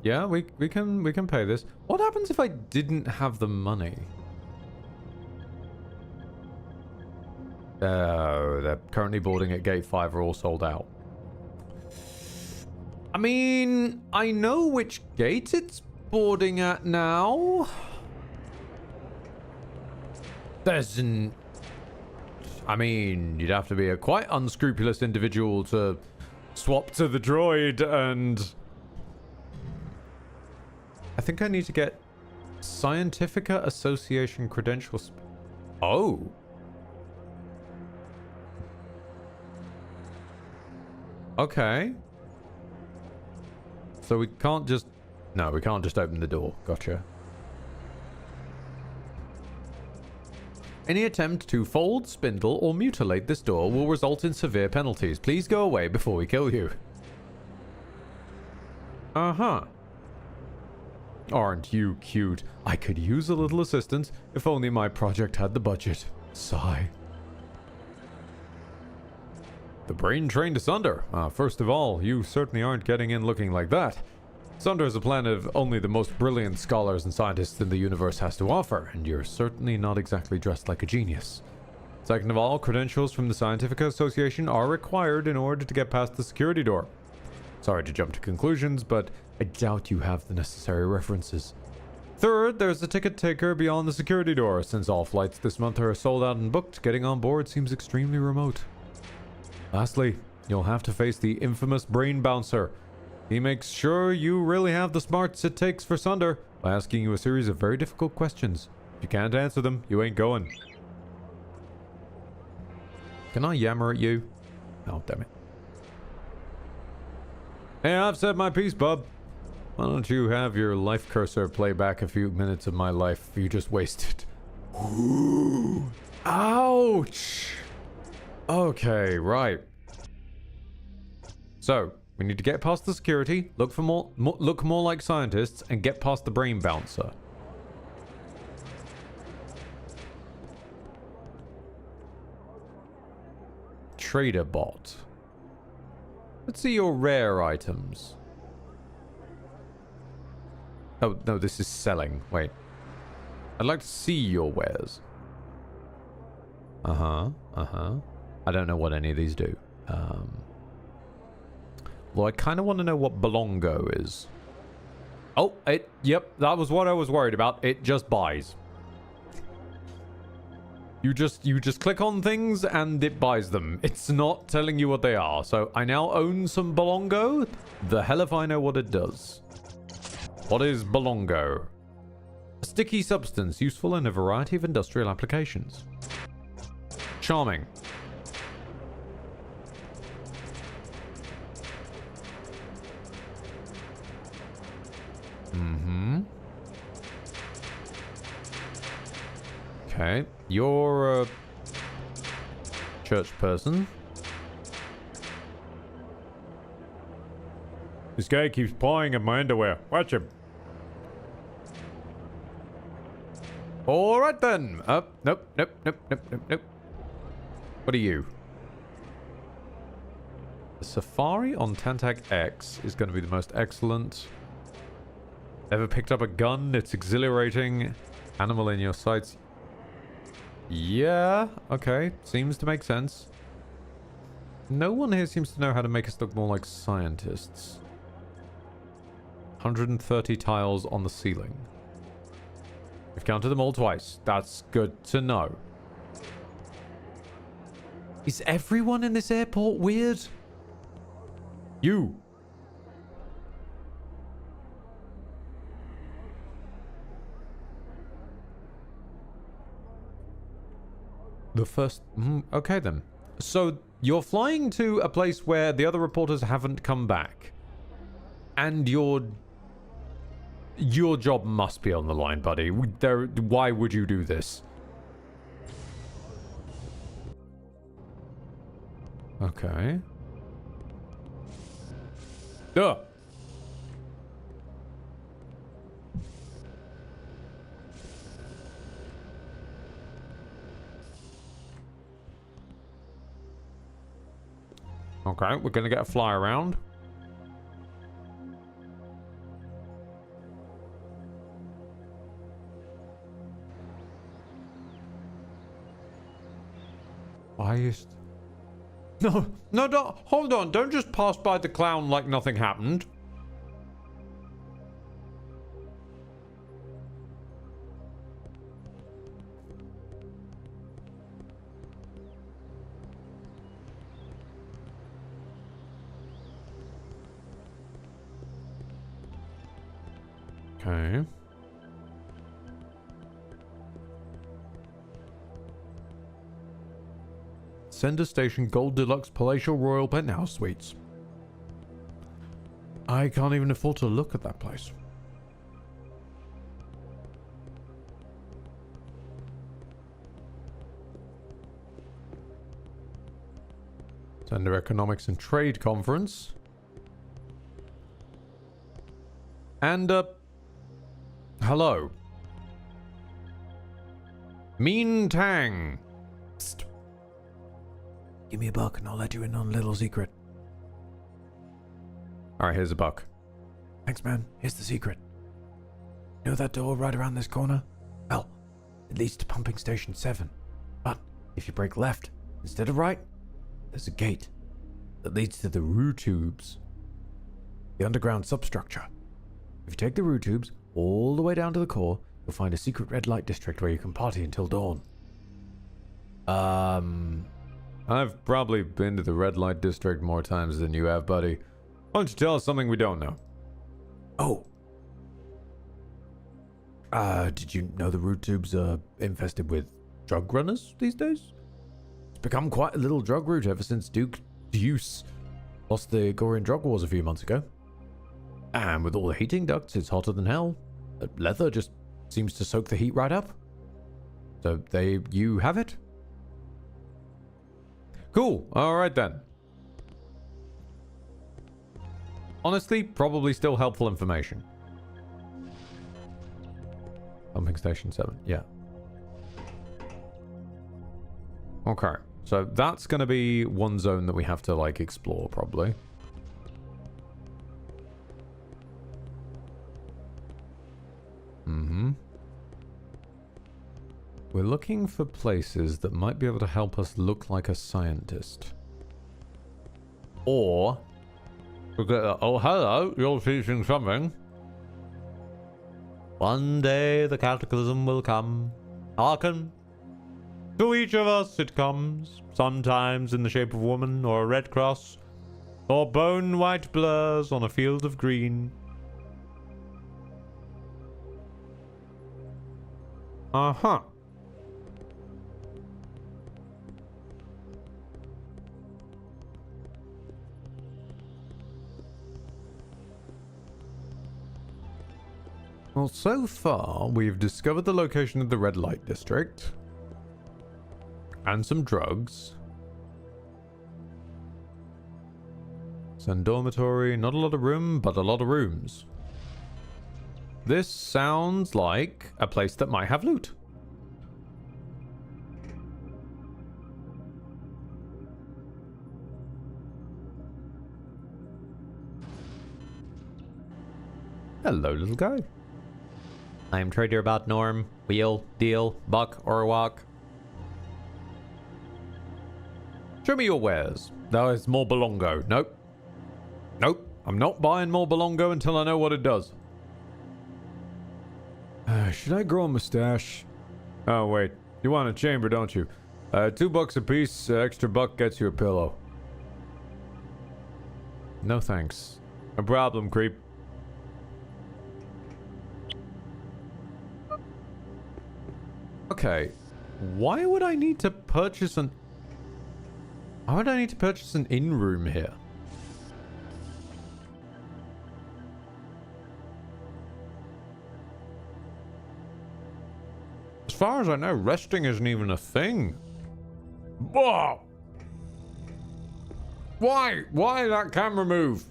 Yeah, we can pay this. What happens if I didn't have the money? Oh, they're currently boarding at Gate 5 are all sold out. I mean, I know which gate it's boarding at now. There's an... I mean, you'd have to be a quite unscrupulous individual to swap to the droid, and I think I need to get Scientifica Association credentials. Oh. Okay. So we can't just... No, we can't just open the door. Gotcha. Any attempt to fold, spindle, or mutilate this door will result in severe penalties. Please go away before we kill you. Uh-huh. Aren't you cute? I could use a little assistance if only my project had the budget. Sigh. The brain trained asunder. First of all, you certainly aren't getting in looking like that. Sunder is a planet of only the most brilliant scholars and scientists in the universe has to offer, and you're certainly not exactly dressed like a genius. Second of all, credentials from the Scientific Association are required in order to get past the security door. Sorry to jump to conclusions, but I doubt you have the necessary references. Third, there's a ticket taker beyond the security door. Since all flights this month are sold out and booked, getting on board seems extremely remote. Lastly, you'll have to face the infamous Brain Bouncer. He makes sure you really have the smarts it takes for Sunder by asking you a series of very difficult questions. If you can't answer them, you ain't going. Can I yammer at you? Oh, damn it. Hey, I've said my piece, bub. Why don't you have your life cursor play back a few minutes of my life you just wasted? Ooh. Ouch! Okay, right. So, we need to get past the security, look more like scientists, and get past the brain bouncer. trader bot. Let's see your rare items. Oh, no, this is selling. Wait. I'd like to see your wares. I don't know what any of these do. Well, I kind of want to know what Belongo is. Oh, yep, that was what I was worried about. It just buys. You just click on things and it buys them. It's not telling you what they are. So I now own some Belongo. The hell if I know what it does. What is Belongo? A sticky substance useful in a variety of industrial applications. Charming. Okay, you're a church person. This guy keeps pawing at my underwear. Watch him. All right then. Nope. What are you? The safari on Tantag X is going to be the most excellent. Ever picked up a gun? It's exhilarating. Animal in your sights. Yeah, okay. Seems to make sense. No one here seems to know how to make us look more like scientists. 130 tiles on the ceiling. We've counted them all twice. That's good to know. Is everyone in this airport weird? You. The first... okay then. So you're flying to a place where the other reporters haven't come back. And your job must be on the line, buddy. Why would you do this? Okay. Duh. Okay, we're gonna get a fly around. Why is... No, don't, hold on. Don't just pass by the clown like nothing happened. Okay. Sender Station Gold Deluxe Palatial Royal Penthouse Suites. I can't even afford to look at that place. Sender Economics and Trade Conference. And, hello. Mean Tang. Psst. Give me a buck and I'll let you in on a little secret. Alright, here's a buck. Thanks, man. Here's the secret. You know that door right around this corner? Well, it leads to pumping station 7. But if you break left instead of right, there's a gate that leads to the Rue Tubes. The underground substructure. If you take the Rue Tubes all the way down to the core, you'll find a secret red light district where you can party until dawn. I've probably been to the red light district more times than you have, buddy. Why don't you tell us something we don't know? Oh. Did you know the Rue Tubes are infested with drug runners these days? It's become quite a little drug route ever since Duke Deuce lost the Gorian drug wars a few months ago. And with all the heating ducts, it's hotter than hell. The leather just seems to soak the heat right up. So you have it? Cool. Alright then. Honestly, probably still helpful information. Pumping station 7. Yeah. Okay. So that's going to be one zone that we have to, like, explore, probably. Mm-hmm. We're looking for places that might be able to help us look like a scientist. Or... oh, hello, you're teaching something. One day the cataclysm will come. Hearken. To each of us it comes, sometimes in the shape of a woman or a red cross, or bone-white blurs on a field of green. Uh-huh. Well, so far, we've discovered the location of the red light district. And some drugs. Sun dormitory, not a lot of room, but a lot of rooms. This sounds like a place that might have loot. Hello, little guy. I am trader about norm, wheel, deal, buck, or walk. Show me your wares. That is more Belongo. Nope. Nope. I'm not buying more Belongo until I know what it does. Should I grow a mustache? Oh, wait. You want a chamber, don't you? $2 a piece. Extra buck gets you a pillow. No thanks. No problem, creep. Okay. Why would I need to purchase an... Why would I need to purchase an in-room here? As far as I know, resting isn't even a thing. Whoa! Why? Why that camera move?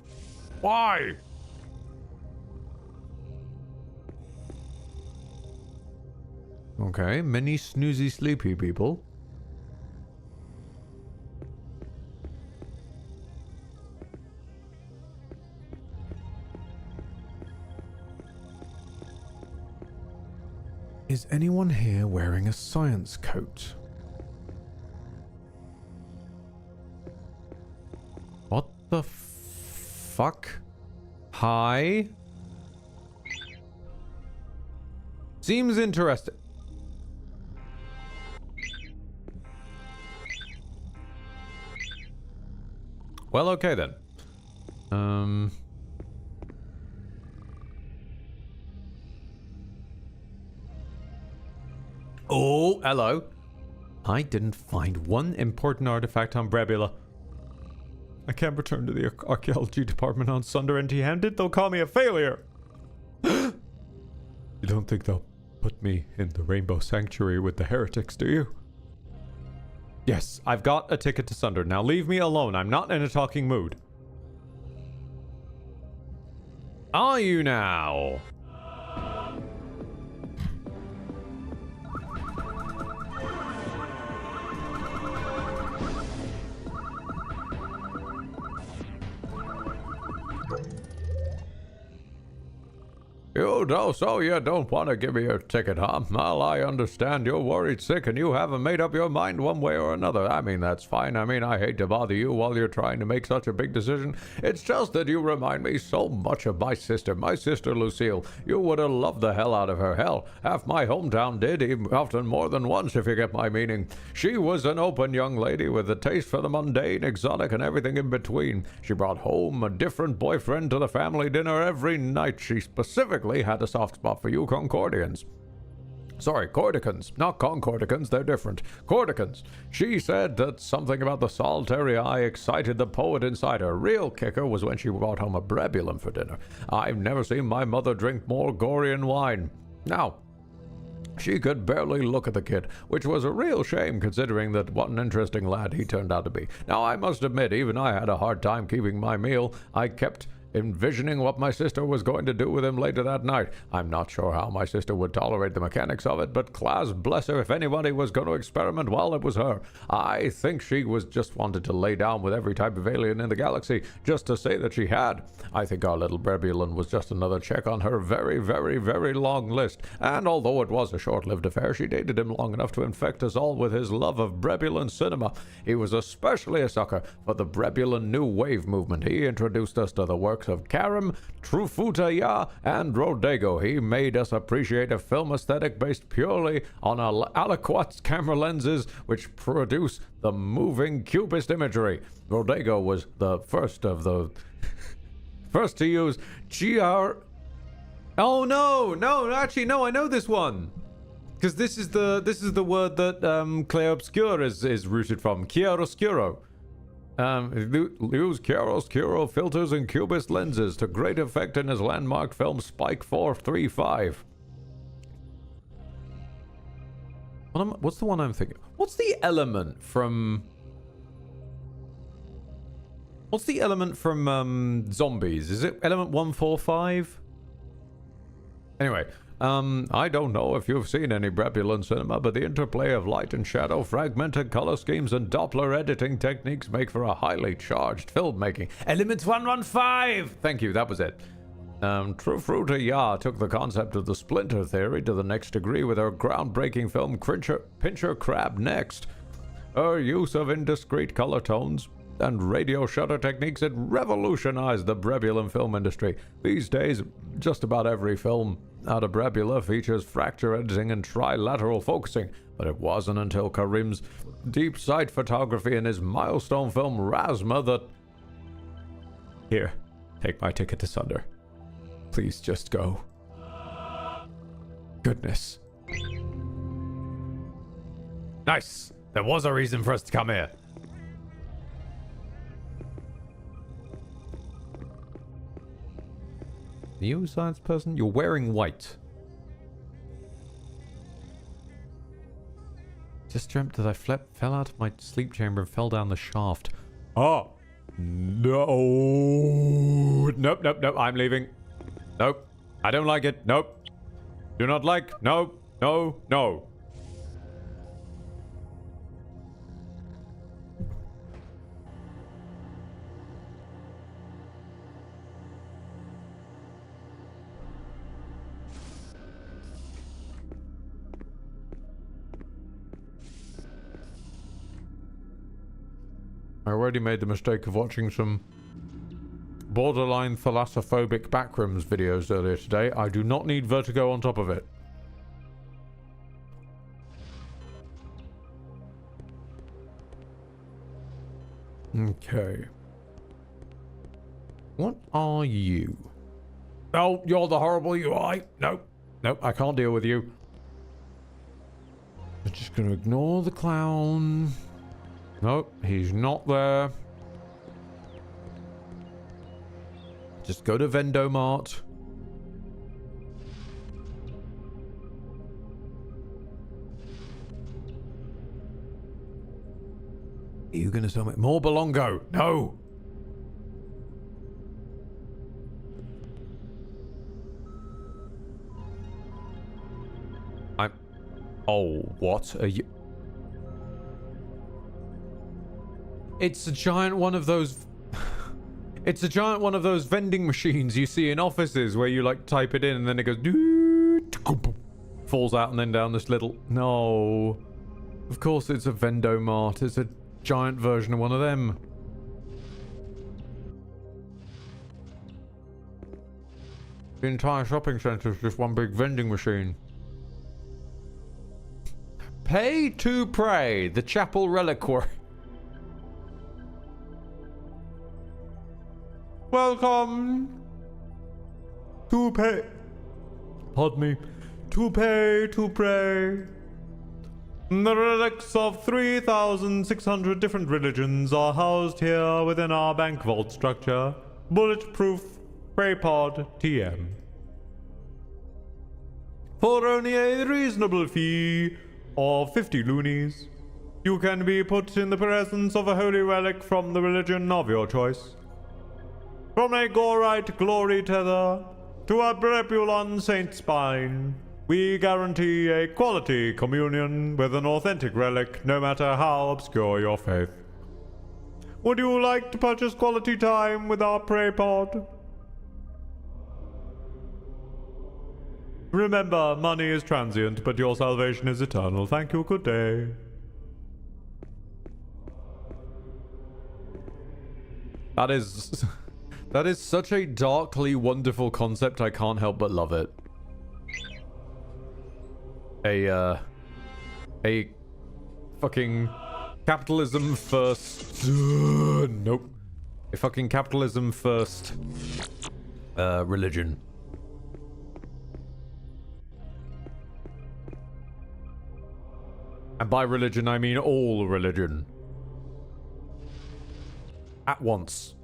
Why? Okay, many snoozy sleepy people. Is anyone here wearing a science coat? What the fuck? Hi? Seems interesting. Well, okay then. Oh, hello. I didn't find one important artifact on Brabula. I can't return to the archaeology department on Sunder empty-handed. They'll call me a failure. You don't think they'll put me in the Rainbow Sanctuary with the heretics, do you? Yes, I've got a ticket to Sunder. Now leave me alone. I'm not in a talking mood. Are you now? You don't, so you don't want to give me your ticket, huh? Well, I understand you're worried sick and you haven't made up your mind one way or another. I mean, that's fine. I mean, I hate to bother you while you're trying to make such a big decision. It's just that you remind me so much of my sister Lucille. You would have loved the hell out of her. Hell, half my hometown did, even often more than once, if you get my meaning. She was an open young lady with a taste for the mundane, exotic, and everything in between. She brought home a different boyfriend to the family dinner every night. She specifically had a soft spot for you Concordians. Sorry, Cordicans. Not Concordicans, they're different. Cordicans. She said that something about the solitary eye excited the poet inside her. Real kicker was when she brought home a Brebulum for dinner. I've never seen my mother drink more Gorian wine. Now, she could barely look at the kid, which was a real shame considering that what an interesting lad he turned out to be. Now, I must admit, even I had a hard time keeping my meal. I kept envisioning what my sister was going to do with him later that night. I'm not sure how my sister would tolerate the mechanics of it, but class bless her, if anybody was going to experiment, well, it was her. I think she was just wanted to lay down with every type of alien in the galaxy, just to say that she had. I think our little Brebulin was just another check on her very, very, very long list, and although it was a short-lived affair, she dated him long enough to infect us all with his love of Brebulin cinema. He was especially a sucker for the Brebulin New Wave movement. He introduced us to the works of Karim, Trufutaya, and Rodego. He made us appreciate a film aesthetic based purely on aliquots camera lenses, which produce the moving cubist imagery. Rodego was the first to use GR. Oh no, actually no, I know this one. Because this is the word that Clair is rooted from. Chiaroscuro. Use chiaroscuro filters and cubist lenses to great effect in his landmark film Spike 435. What's the one I'm thinking? What's the element from zombies? Is it element 145? Anyway, I don't know if you've seen any Brebulin cinema, but the interplay of light and shadow, fragmented color schemes, and Doppler editing techniques make for a highly charged filmmaking. Element 115! Thank you, that was it. Trufruta Ya took the concept of the splinter theory to the next degree with her groundbreaking film Pincher Crab Next. Her use of indiscrete color tones and radio shutter techniques had revolutionized the Brebulin film industry. These days, just about every film out of Brebula features fracture editing and trilateral focusing, but it wasn't until Karim's deep sight photography and his milestone film Razma that... Here, take my ticket to Sunder. Please just go. Goodness. Nice! There was a reason for us to come here. Are you a science person? You're wearing white. Just dreamt that I fell out of my sleep chamber and fell down the shaft. Oh. No. Nope. I'm leaving. Nope. I don't like it. Nope. Do not like. No. I already made the mistake of watching some borderline thalassophobic backrooms videos earlier today. I do not need vertigo on top of it. Okay. What are you? Oh, you're the horrible UI. Nope, I can't deal with you. I'm just gonna ignore the clown. Nope, he's not there. Just go to Vendomart. Are you gonna sell me more Belongo? No! Oh, what are you... It's a giant one of those... It's a giant one of those vending machines you see in offices where you like type it in and then it goes... Falls out and then down this little... No. Of course it's a Vendomart. It's a giant version of one of them. The entire shopping centre is just one big vending machine. Pay to pray. The chapel reliquary. Welcome to pay. Pardon me. To pay to pray. The relics of 3,600 different religions are housed here within our bank vault structure. Bulletproof PrayPod TM. For only a reasonable fee of 50 loonies, you can be put in the presence of a holy relic from the religion of your choice. From a Gorite glory tether to a Brepulon Saint Spine, we guarantee a quality communion with an authentic relic, no matter how obscure your faith. Would you like to purchase quality time with our Prey Pod? Remember, money is transient, but your salvation is eternal. Thank you, good day. That is such a darkly wonderful concept, I can't help but love it. A fucking capitalism first... nope. A fucking capitalism first religion. And by religion, I mean all religion. At once.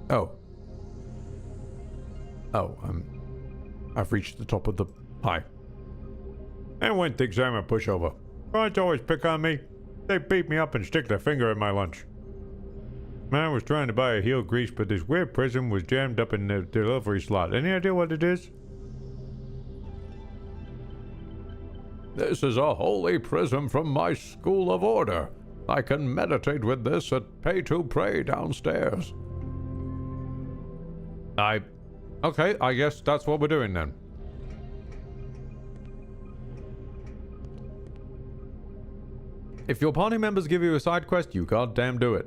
Oh. Oh, I've reached the top of the... Hi. Anyone thinks I'm a pushover. Clients always pick on me. They beat me up and stick their finger in my lunch. Man was trying to buy a heel grease, but this weird prism was jammed up in the delivery slot. Any idea what it is? This is a holy prism from my school of order. I can meditate with this at Pay to Pray downstairs. Okay, I guess that's what we're doing then. If your party members give you a side quest, you goddamn do it.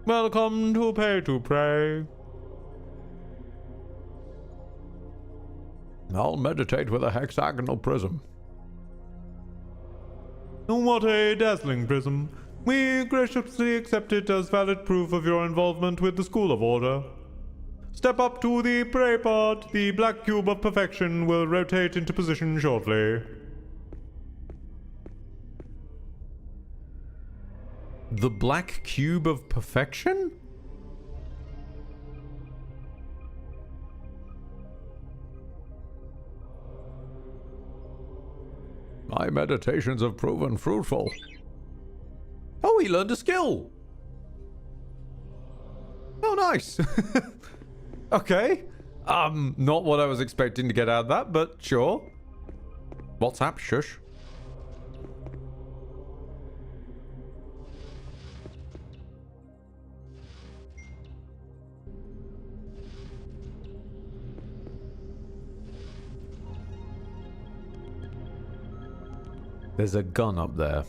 Welcome to Pay to Pray. I'll meditate with a hexagonal prism. What a dazzling prism. We graciously accept it as valid proof of your involvement with the School of Order. Step up to the Prey Pod. The black cube of perfection will rotate into position shortly. The black cube of perfection? My meditations have proven fruitful. Oh, he learned a skill. Oh, nice. Okay. Not what I was expecting to get out of that, but sure. WhatsApp, shush. There's a gun up there.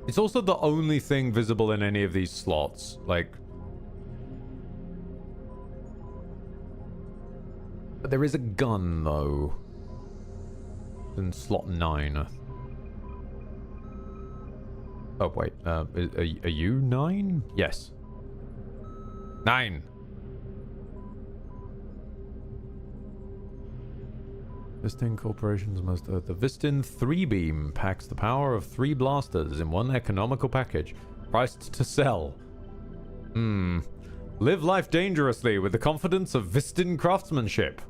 It's also the only thing visible in any of these slots. Like... But there is a gun, though. In slot 9. Oh, wait. Are you 9? Yes. 9! Vistin Corporation's most... the Vistin 3-beam packs the power of 3 blasters in one economical package. Priced to sell. Live life dangerously with the confidence of Vistin craftsmanship.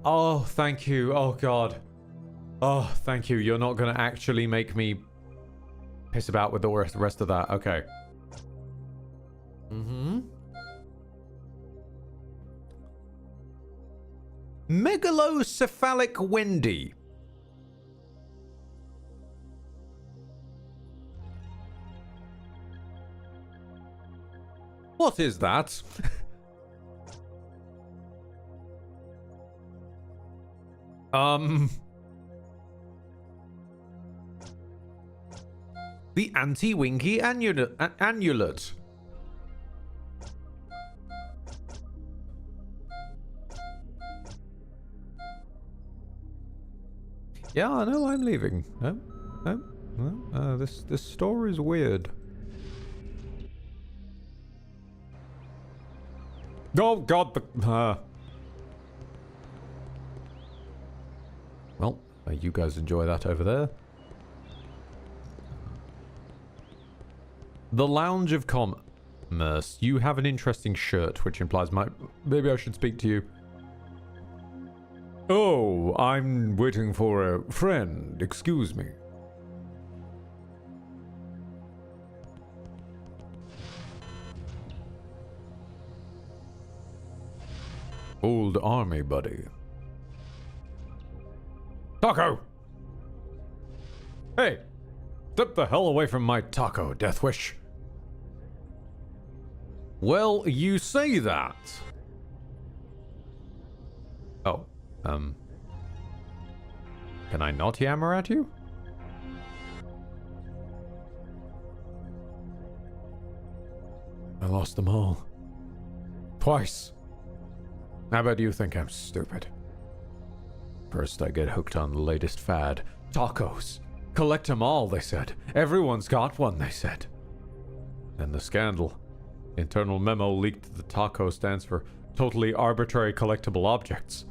Oh, thank you. Oh, God. Oh, thank you. You're not going to actually make me piss about with the rest of that. Okay. Megalocephalic Wendy. What is that? The anti-winky amulet. Yeah, I know I'm leaving. No, no. Well, this store is weird. Oh God! Well, you guys enjoy that over there. The Lounge of Commerce. You have an interesting shirt, which implies maybe I should speak to you. Oh, I'm waiting for a friend. Excuse me. Old army buddy. Taco! Hey! Step the hell away from my taco, Deathwish. Well, you say that. Oh, can I not yammer at you? I lost them all. Twice. How about you think I'm stupid? First I get hooked on the latest fad. Tacos. Collect them all, they said. Everyone's got one, they said. Then the scandal. Internal memo leaked that the taco stands for totally arbitrary collectible objects.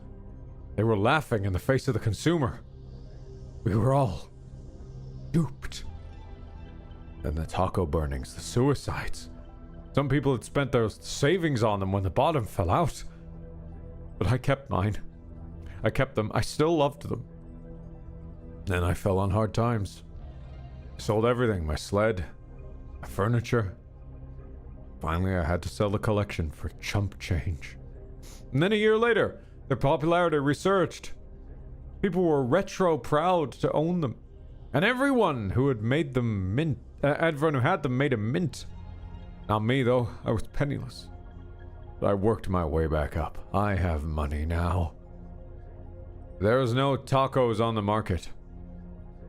They were laughing in the face of the consumer. We were all duped. Then the taco burnings, the suicides. Some people had spent their savings on them when the bottom fell out. But I kept mine. I kept them. I still loved them. Then I fell on hard times. I sold everything. My sled, my furniture. Finally, I had to sell the collection for chump change. And then a year later, their popularity resurged. People were retro proud to own them. And everyone who had made them mint, everyone who had them made a mint. Not me, though. I was penniless. But I worked my way back up. I have money now. There's no tacos on the market.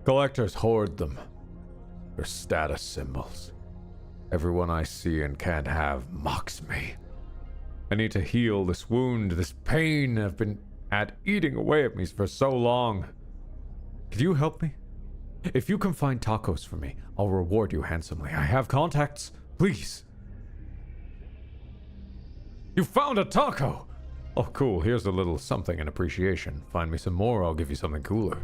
Collectors hoard them. They're status symbols. Everyone I see and can't have mocks me. I need to heal this wound, this pain I've been eating away at me for so long. Could you help me? If you can find tacos for me, I'll reward you handsomely. I have contacts. Please. You found a taco! Oh, cool. Here's a little something in appreciation. Find me some more, I'll give you something cooler.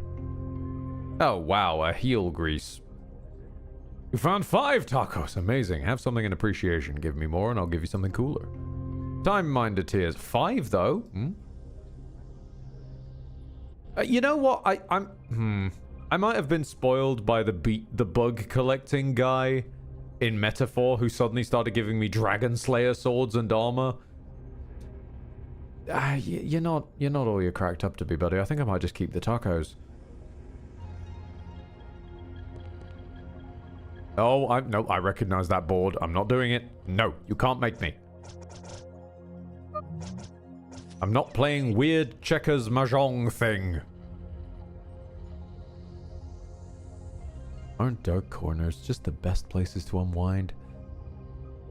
Oh, wow. A heel grease. You found 5 tacos. Amazing. Have something in appreciation. Give me more and I'll give you something cooler. Time-minded tears. 5, though? You know what? I might have been spoiled by the bug collecting guy in Metaphor who suddenly started giving me Dragon Slayer swords and armor. You're not all you're cracked up to be, buddy. I think I might just keep the tacos. Oh, no, I recognize that board. I'm not doing it. No, you can't make me. I'm not playing weird checkers mahjong thing. Aren't dark corners just the best places to unwind?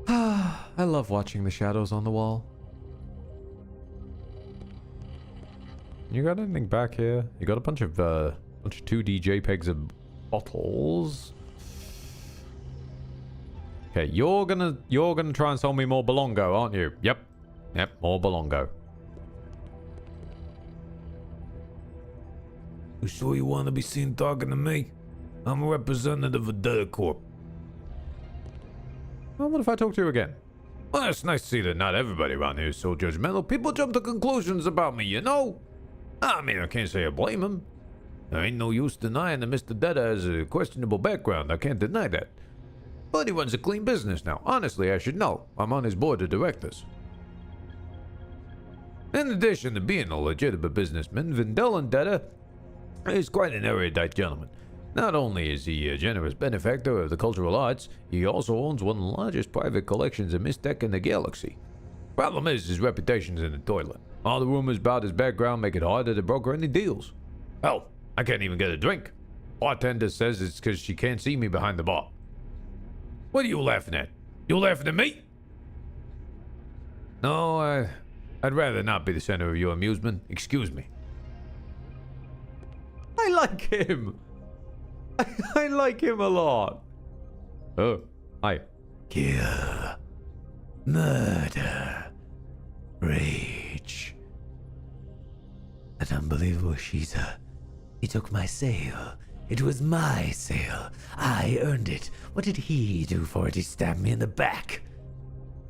I love watching the shadows on the wall. You got anything back here? You got a bunch of 2D JPEGs of bottles. Okay, you're gonna try and sell me more Belongo, aren't you? Yep, more Belongo. You sure you want to be seen talking to me? I'm a representative of Datacorp. Well, what if I talk to you again? Well, it's nice to see that not everybody around here is so judgmental. People jump to conclusions about me, you know? I mean, I can't say I blame them. There ain't no use denying that Mr. Data has a questionable background. I can't deny that. But he runs a clean business now. Honestly, I should know. I'm on his board of directors. In addition to being a legitimate businessman, Vindel Data is quite an erudite gentleman. Not only is he a generous benefactor of the cultural arts, he also owns one of the largest private collections of Mystech in the galaxy. Problem is, his reputation's in the toilet. All the rumors about his background make it harder to broker any deals. Hell, I can't even get a drink. Bartender says it's because she can't see me behind the bar. What are you laughing at? You laughing at me? No, I'd rather not be the center of your amusement. Excuse me. I like him. I like him a lot. Oh, hi. Kill. Murder. Rage. That unbelievable Shiza. He took my sale. It was my sale. I earned it. What did he do for it? He stabbed me in the back.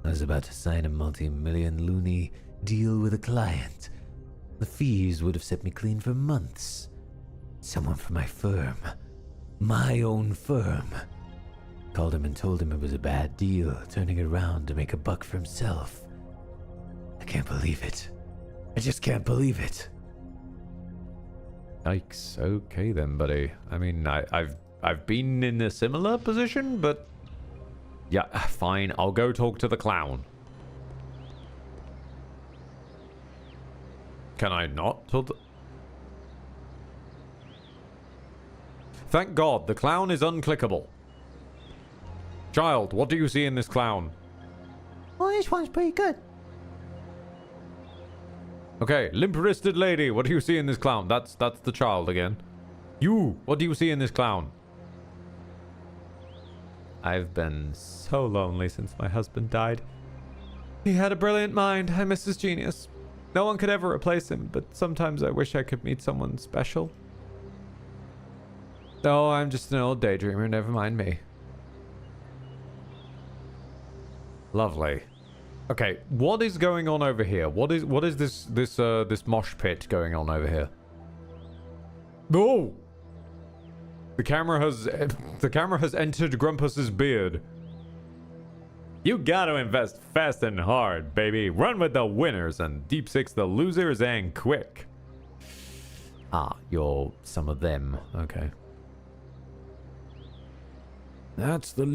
I was about to sign a multi-million loony deal with a client. The fees would have set me clean for months. Someone from my firm. My own firm. Called him and told him it was a bad deal, turning it around to make a buck for himself. I can't believe it. I just can't believe it. Yikes. Okay then, buddy. I mean, I've been in a similar position, but yeah, fine. I'll go talk to the clown. Can I not talk to... Thank God, the clown is unclickable. Child, what do you see in this clown? Well, this one's pretty good. Okay, limp-wristed lady, what do you see in this clown? That's the child again. You, what do you see in this clown? I've been so lonely since my husband died. He had a brilliant mind. I miss his genius. No one could ever replace him, but sometimes I wish I could meet someone special. Oh, I'm just an old daydreamer. Never mind me. Lovely. Okay, what is going on over here? What is this mosh pit going on over here? Oh! The camera has entered Grumpus's beard. You gotta invest fast and hard, baby. Run with the winners and deep six the losers and quick. Ah, you're some of them. Okay. That's the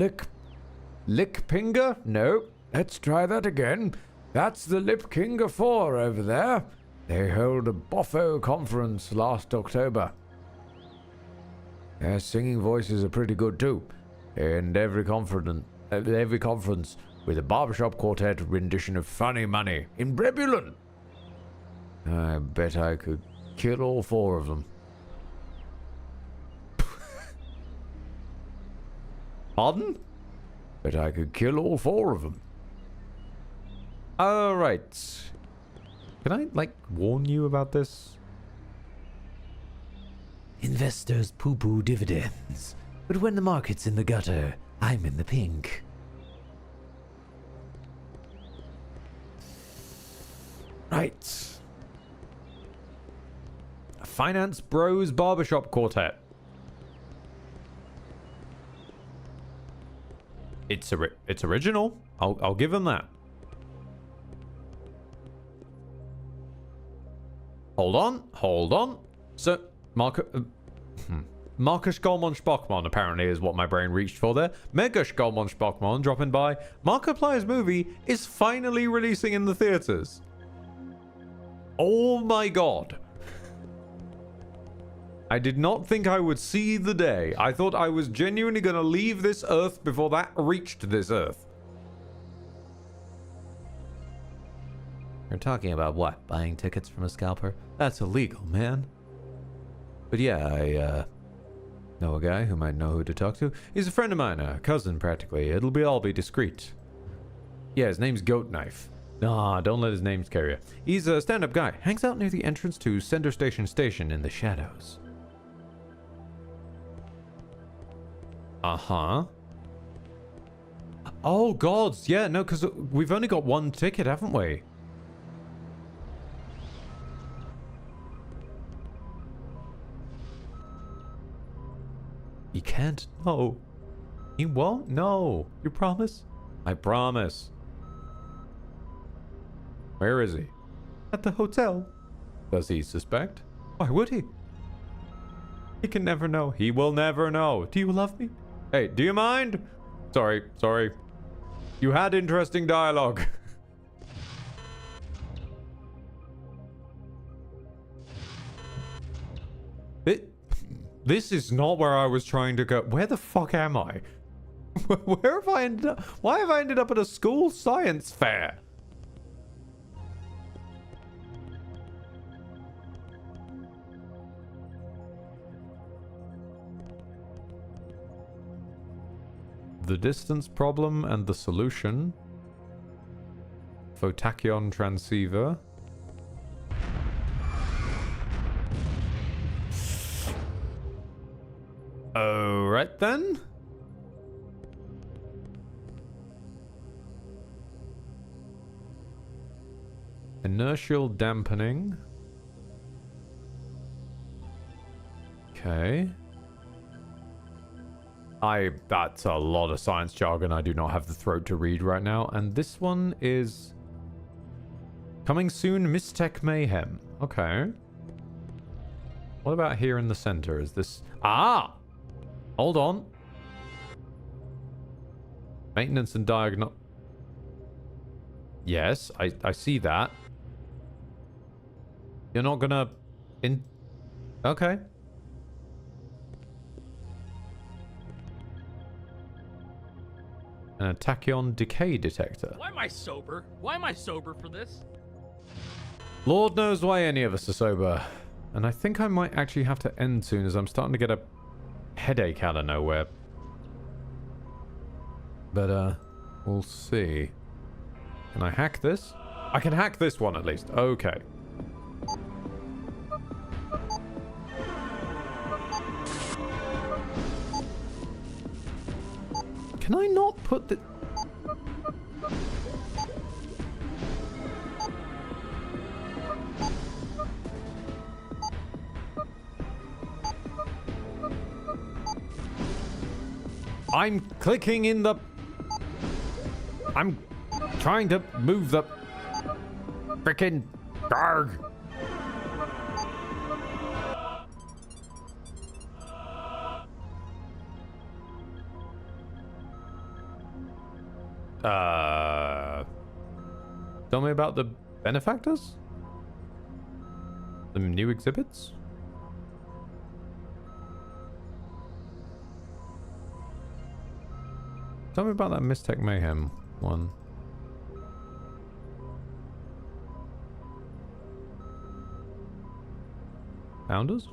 Lickpinger? No. Let's try that again. That's the Lipkinger 4 over there. They held a Boffo conference last October. Their singing voices are pretty good too. And every conference with a barbershop quartet rendition of Funny Money in Brebulon. I bet I could kill all 4 of them. Pardon? Bet I could kill all 4 of them. Alright. Can I, like, warn you about this? Investors poo-poo dividends. But when the market's in the gutter, I'm in the pink. Right. Finance Bros Barbershop Quartet. It's original. I'll give him that. Hold on. So, Marcus Goldmon Spockmon apparently is what my brain reached for there. Megash Goldmon Spockmon dropping by. Markiplier's movie is finally releasing in the theaters. Oh my god. I did not think I would see the day. I thought I was genuinely going to leave this earth before that reached this earth. You're talking about what? Buying tickets from a scalper? That's illegal, man. But yeah, I know a guy who might know who to talk to. He's a friend of mine, a cousin practically. It'll all be discreet. Yeah, his name's Goat Knife. Nah, don't let his name scare you. He's a stand-up guy. Hangs out near the entrance to Center Station in the shadows. Uh-huh. Oh, gods. Yeah, no, because we've only got one ticket, haven't we? He can't know. He won't know. You promise? I promise. Where is he? At the hotel. Does he suspect? Why would he? He can never know. He will never know. Do you love me? Hey, do you mind? Sorry. You had interesting dialogue. This is not where I was trying to go. Where the fuck am I? Where have I ended up? Why have I ended up at a school science fair? the distance problem and the solution. Photachyon transceiver. Alright then. Inertial dampening. Okay. That's a lot of science jargon I do not have the throat to read right now. And this one is coming soon, Mistech Mayhem. Okay. What about here in the center? Is this... Ah! Hold on. Maintenance and diagnose... Yes, I see that. You're not gonna... Okay. An tachyon decay detector. Why am I sober? Why am I sober for this? Lord knows why any of us are sober. And I think I might actually have to end soon as I'm starting to get a headache out of nowhere. But, we'll see. Can I hack this? I can hack this one at least. Okay. Can I not put the... I'm clicking in the... I'm trying to move the... Frickin' Garg. Tell me about the benefactors? The new exhibits? Tell me about that Mistech Mayhem one. Founders?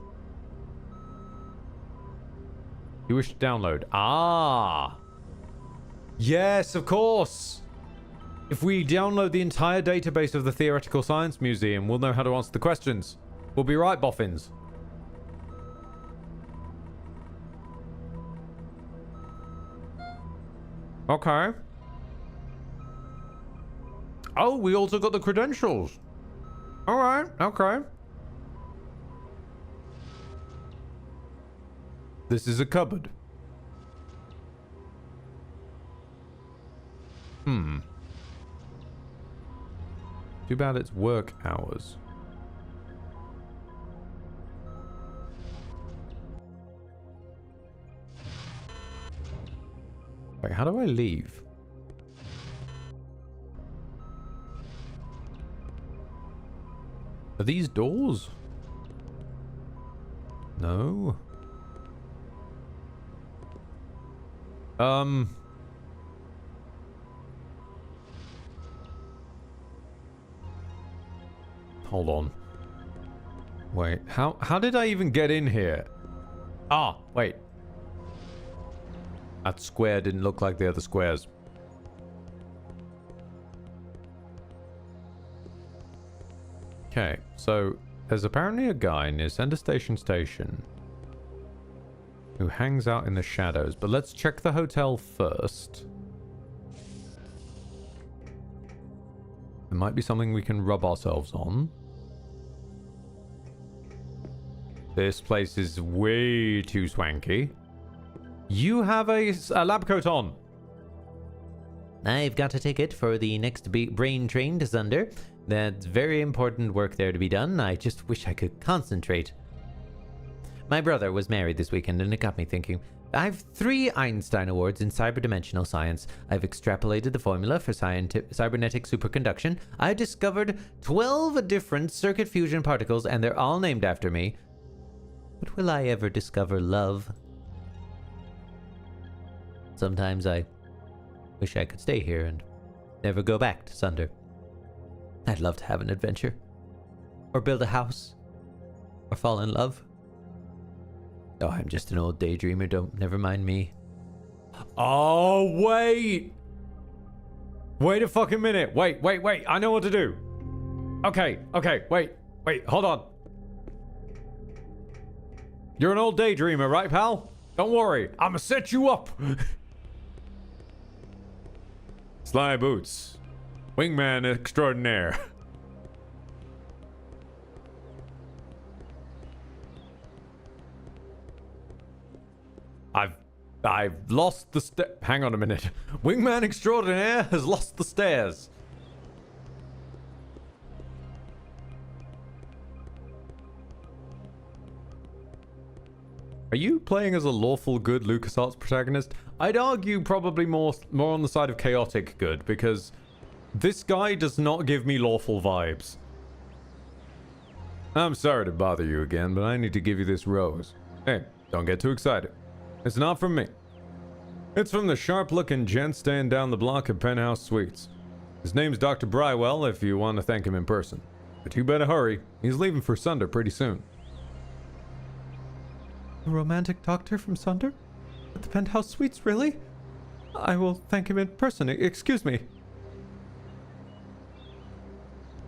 You wish to download. Ah! Yes, of course! If we download the entire database of the Theoretical Science Museum, we'll know how to answer the questions. We'll be right, boffins. Okay. Oh, we also got the credentials. Alright, okay. This is a cupboard. Too bad it's work hours. Wait, how do I leave? Are these doors? No. Hold on. Wait, how did I even get in here? Ah, wait. That square didn't look like the other squares. Okay, so there's apparently a guy near Center Station who hangs out in the shadows, but let's check the hotel first. There might be something we can rub ourselves on. This place is way too swanky. You have a lab coat on. I've got a ticket for the next brain train to Sunder. That's very important work there to be done. I just wish I could concentrate. My brother was married this weekend and it got me thinking. I've 3 Einstein Awards in cyberdimensional science. I've extrapolated the formula for cybernetic superconduction. I discovered 12 different circuit fusion particles and they're all named after me. But will I ever discover love? Sometimes I wish I could stay here and never go back to Sunder. I'd love to have an adventure. Or build a house. Or fall in love. Oh, I'm just an old daydreamer, never mind me. Oh, wait. Wait a fucking minute. Wait. I know what to do. Okay. Wait, hold on. You're an old daydreamer, right, pal? Don't worry. I'ma set you up. Sly Boots. Wingman extraordinaire. I've lost the hang on a minute. Wingman extraordinaire has lost the stairs. Are you playing as a lawful good LucasArts protagonist? I'd argue probably more on the side of chaotic good, because this guy does not give me lawful vibes. I'm sorry to bother you again, but I need to give you this rose. Hey, don't get too excited. It's not from me. It's from the sharp-looking gent staying down the block at Penthouse Suites. His name's Dr. Brywell, if you want to thank him in person. But you better hurry. He's leaving for Sunder pretty soon. A romantic doctor from Sunder? At the Penthouse Suites, really? I will thank him in person. Excuse me.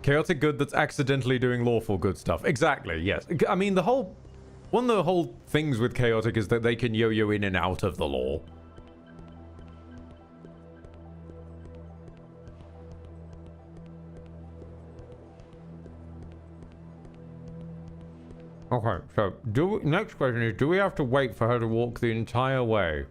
Chaotic good that's accidentally doing lawful good stuff. Exactly, yes. I mean, one of the whole things with chaotic is that they can yo-yo in and out of the law. Okay, so next question is, do we have to wait for her to walk the entire way?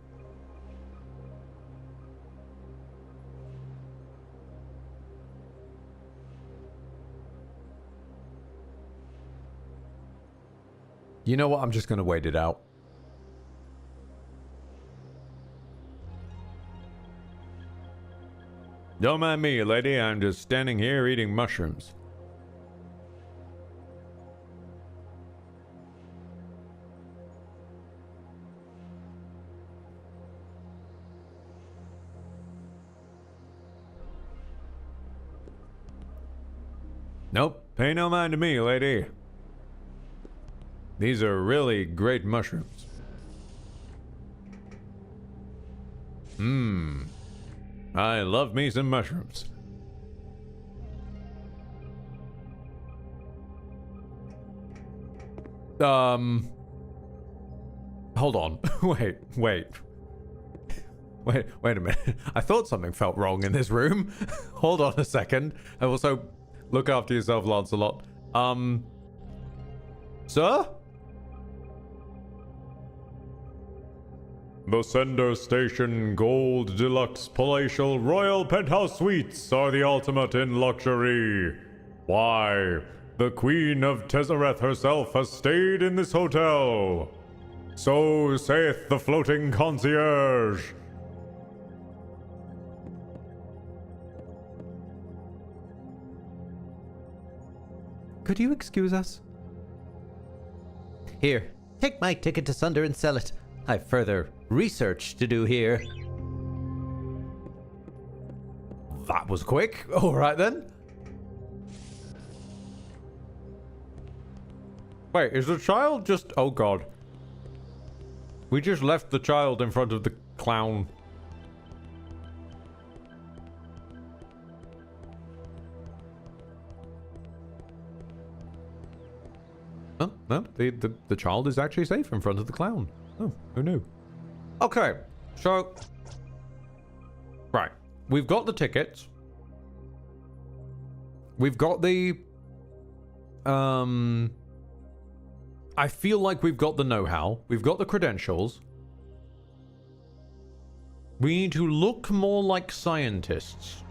You know what? I'm just going to wait it out. Don't mind me, lady. I'm just standing here eating mushrooms. Nope. Pay no mind to me, lady. These are really great mushrooms. I love me some mushrooms. Hold on. Wait a minute. I thought something felt wrong in this room. Hold on a second. And also, look after yourself, Lancelot. Sir? The Sender Station Gold Deluxe Palatial Royal Penthouse Suites are the ultimate in luxury. Why, the Queen of Tezzereth herself has stayed in this hotel. So saith the floating concierge. Could you excuse us? Here, take my ticket to Sunder and sell it. I've further research to do here. That was quick. All right then. Wait, is the child just... Oh god. We just left the child in front of the clown. Oh, no, the child is actually safe in front of the clown. Oh, who knew? Okay, so... Right, we've got the tickets. We've got the... I feel like we've got the know-how. We've got the credentials. We need to look more like scientists.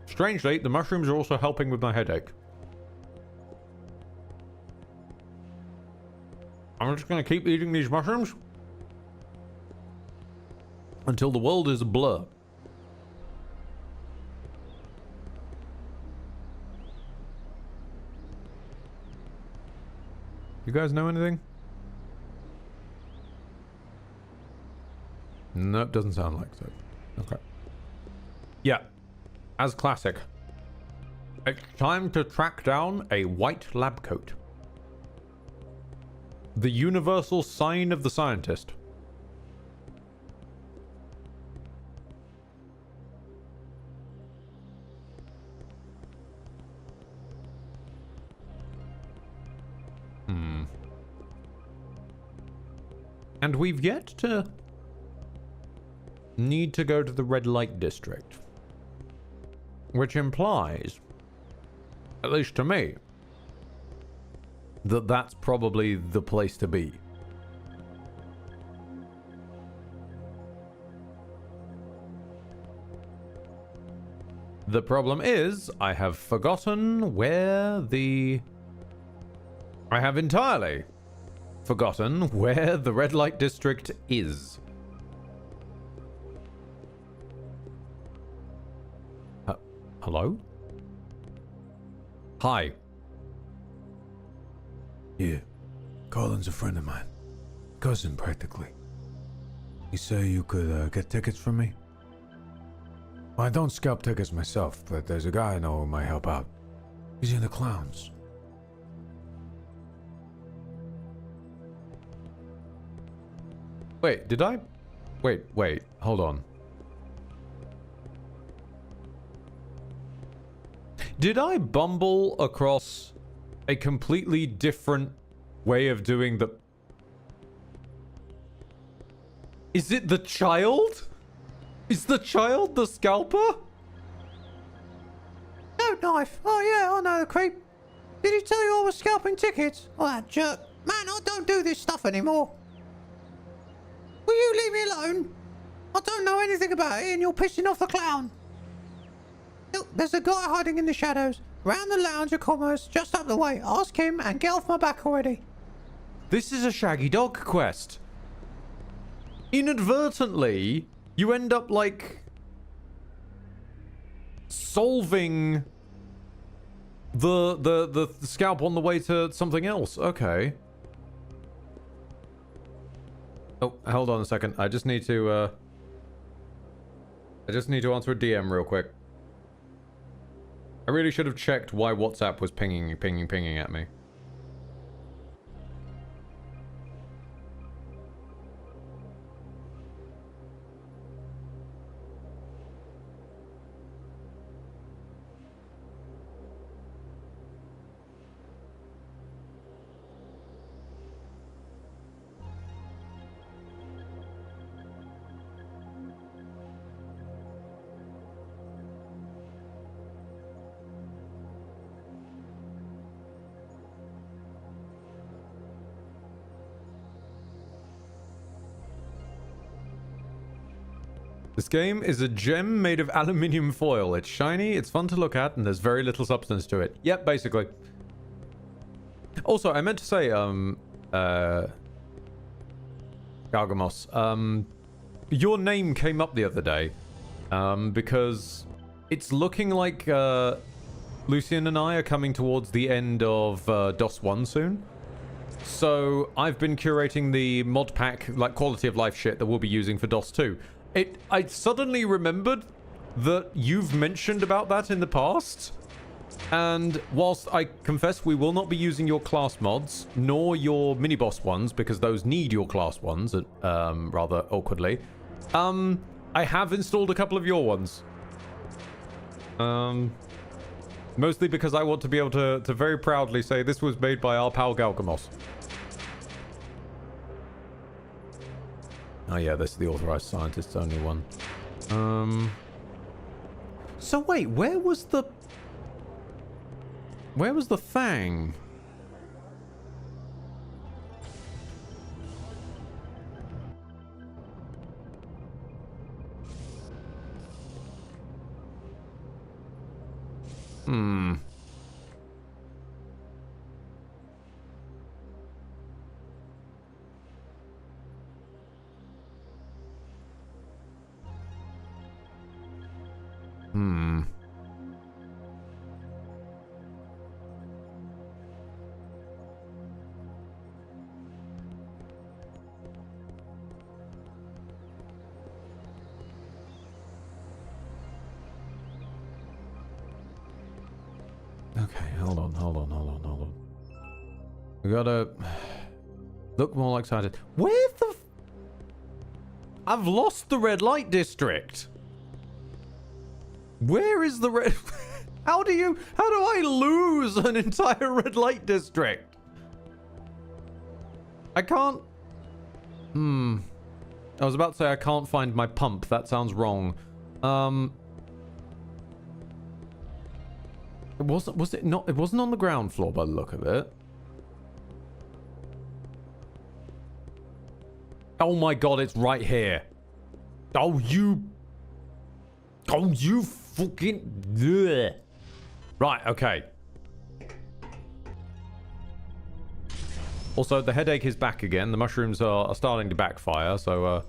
Strangely, the mushrooms are also helping with my headache. I'm just going to keep eating these mushrooms until the world is a blur. You guys know anything? Nope, doesn't sound like so. Okay. Yeah. As classic. It's time to track down a white lab coat. The universal sign of the scientist. And we've yet to need to go to the red light district. Which implies, at least to me, that that's probably the place to be. The problem is, I have forgotten where the... I have entirely forgotten where the red light district is. Hello? Hi. Yeah, Colin's a friend of mine. Cousin, practically. You say you could get tickets for me? Well, I don't scalp tickets myself, but there's a guy I know who might help out. He's into clowns. Wait, did I? Wait, hold on. Did I bumble across a completely different way of doing the... Is it the child? Is the child the scalper? No knife. Oh yeah, I know the creep. Did he tell you I was scalping tickets? Oh, that jerk. Man, I don't do this stuff anymore. Will you leave me alone? I don't know anything about it and you're pissing off the clown. Look, there's a guy hiding in the shadows. Round the lounge of commerce, just up the way. Ask him and get off my back already. This is a Shaggy Dog quest. Inadvertently, you end up, like, solving the scalp on the way to something else. Okay. Oh, hold on a second. I just need to answer a DM real quick. I really should have checked why WhatsApp was pinging at me. This game is a gem made of aluminium foil. It's shiny, it's fun to look at, and there's very little substance to it. Yep, basically. Also, I meant to say, Gargamos, your name came up the other day, because it's looking like, Lucian and I are coming towards the end of, DOS 1 soon. So, I've been curating the mod pack, like, quality of life shit that we'll be using for DOS 2. I suddenly remembered that you've mentioned about that in the past. And whilst I confess we will not be using your class mods, nor your mini-boss ones, because those need your class ones, rather awkwardly, I have installed a couple of your ones. Mostly because I want to be able to very proudly say this was made by our pal Galgamos. Oh yeah, this is the authorized scientist's only one. So wait, where was the Fang? Okay, hold on. We gotta... Look more excited. Where the... I've lost the red light district. Where is the red... How do I lose an entire red light district? I can't... I was about to say I can't find my pump. That sounds wrong. Was it not? It wasn't on the ground floor by the look of it. Oh my god, it's right here. Oh, you fucking... Ugh. Right, okay. Also, the headache is back again. The mushrooms are starting to backfire, so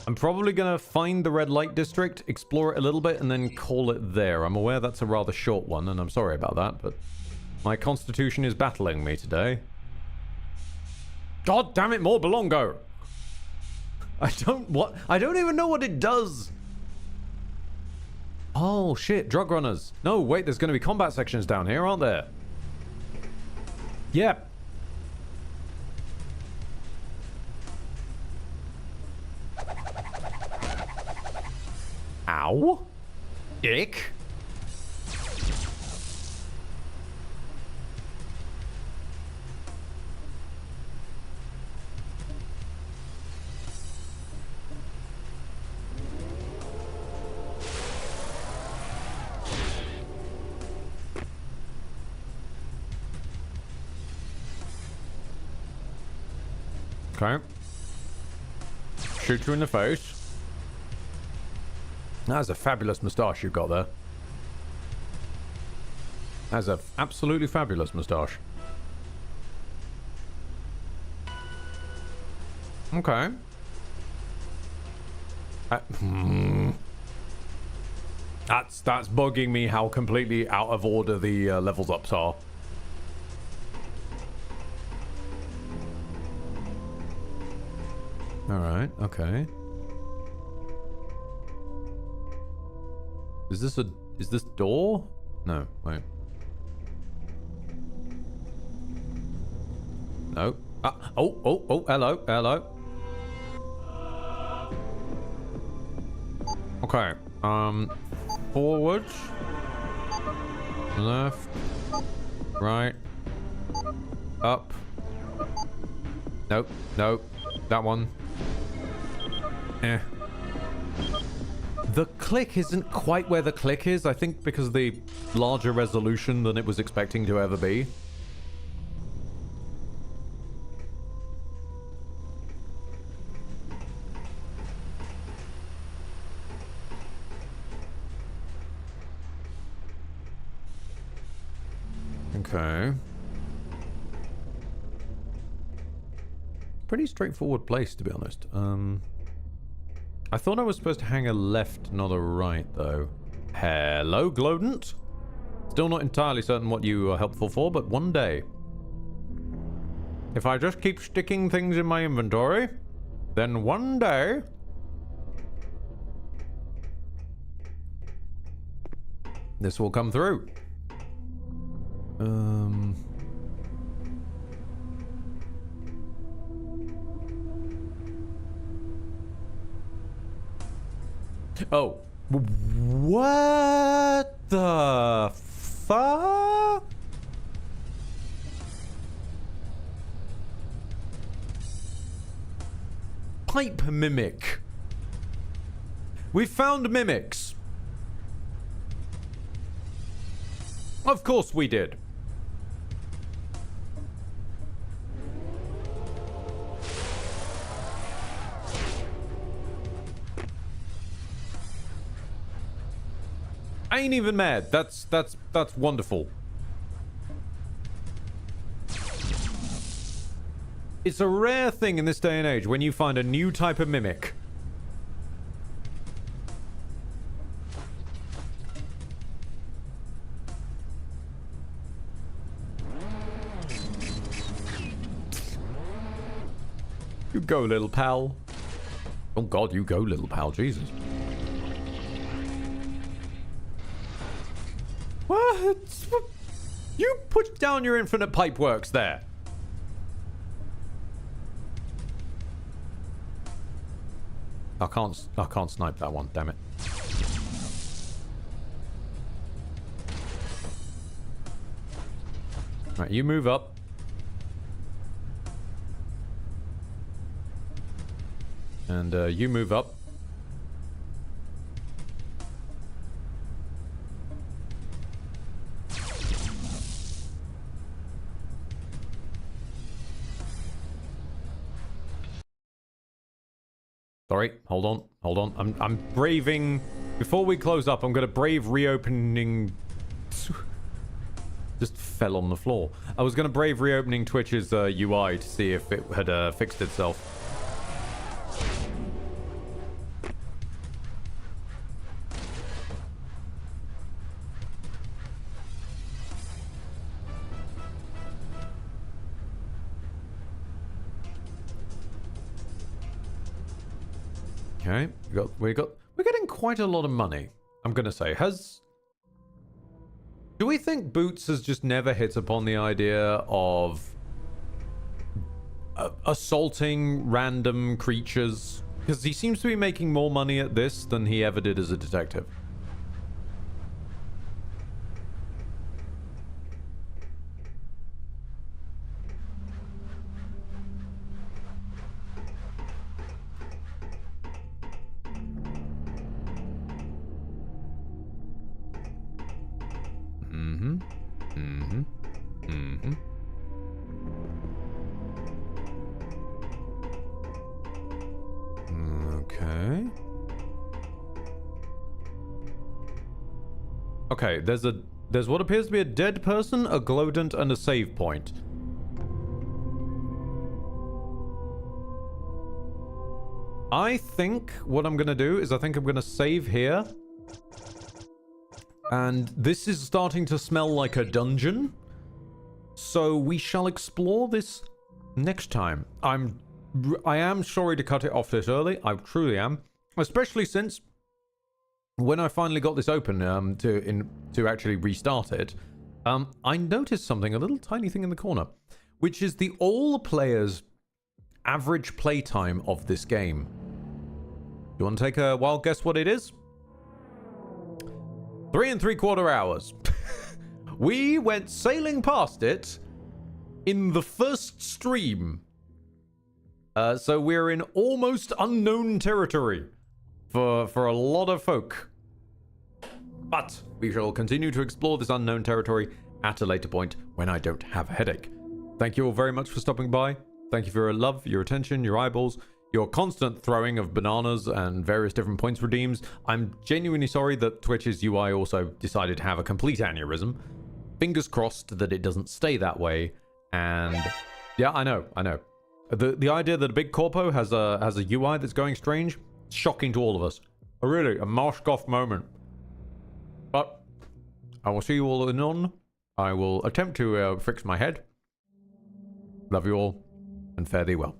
I'm probably going to find the red light district, explore it a little bit, and then call it there. I'm aware that's a rather short one, and I'm sorry about that, but my constitution is battling me today. God damn it, more Belongo! I don't even know what it does. Oh shit, drug runners. No, wait, there's going to be combat sections down here, aren't there? Yep. Ow. Dick. Okay. Shoot you in the face. That's a fabulous moustache you've got there. That's a absolutely fabulous moustache. Okay. That's bugging me how completely out of order the levels ups are. Alright, okay. Is this door? No, wait. No. Oh, hello, hello. Okay, forward, left, right, up. Nope, nope, that one. Eh. The click isn't quite where the click is, I think because of the larger resolution than it was expecting to ever be. Okay. Pretty straightforward place, to be honest. I thought I was supposed to hang a left, not a right, though. Hello, Glodent? Still not entirely certain what you are helpful for, but one day. If I just keep sticking things in my inventory, then one day... this will come through. Oh. What the fuck? Pipe mimic. We found mimics. Of course we did. I ain't even mad. That's wonderful. It's a rare thing in this day and age when you find a new type of mimic. You go, little pal. Oh god, you go, little pal. Jesus. What? You put down your infinite pipe works there. I can't snipe that one, damn it. Right, you move up. And you move up. Sorry, hold on. I'm braving. Before we close up, I'm gonna brave reopening. Just fell on the floor. I was gonna brave reopening Twitch's UI to see if it had fixed itself. Okay, we're getting quite a lot of money. I'm gonna say, do we think Boots has just never hit upon the idea of assaulting random creatures? Because he seems to be making more money at this than he ever did as a detective. Okay. Okay, there's what appears to be a dead person, a glowdent, and a save point. I think what I'm gonna do is I think I'm gonna save here. And this is starting to smell like a dungeon. So we shall explore this next time. I am sorry to cut it off this early. I truly am. Especially since when I finally got this open to actually restart it, I noticed something, a little tiny thing in the corner, which is all players' average playtime of this game. Do you want to take a wild guess what it is? 3 3/4 hours. We went sailing past it in the first stream. So we're in almost unknown territory for a lot of folk. But we shall continue to explore this unknown territory at a later point when I don't have a headache. Thank you all very much for stopping by. Thank you for your love, your attention, your eyeballs, your constant throwing of bananas and various different points redeems. I'm genuinely sorry that Twitch's UI also decided to have a complete aneurysm. Fingers crossed that it doesn't stay that way. And yeah, I know. The idea that a big corpo has a UI that's going strange, shocking to all of us. A Marshkoff moment. But I will see you all anon. I will attempt to fix my head. Love you all, and fare thee well.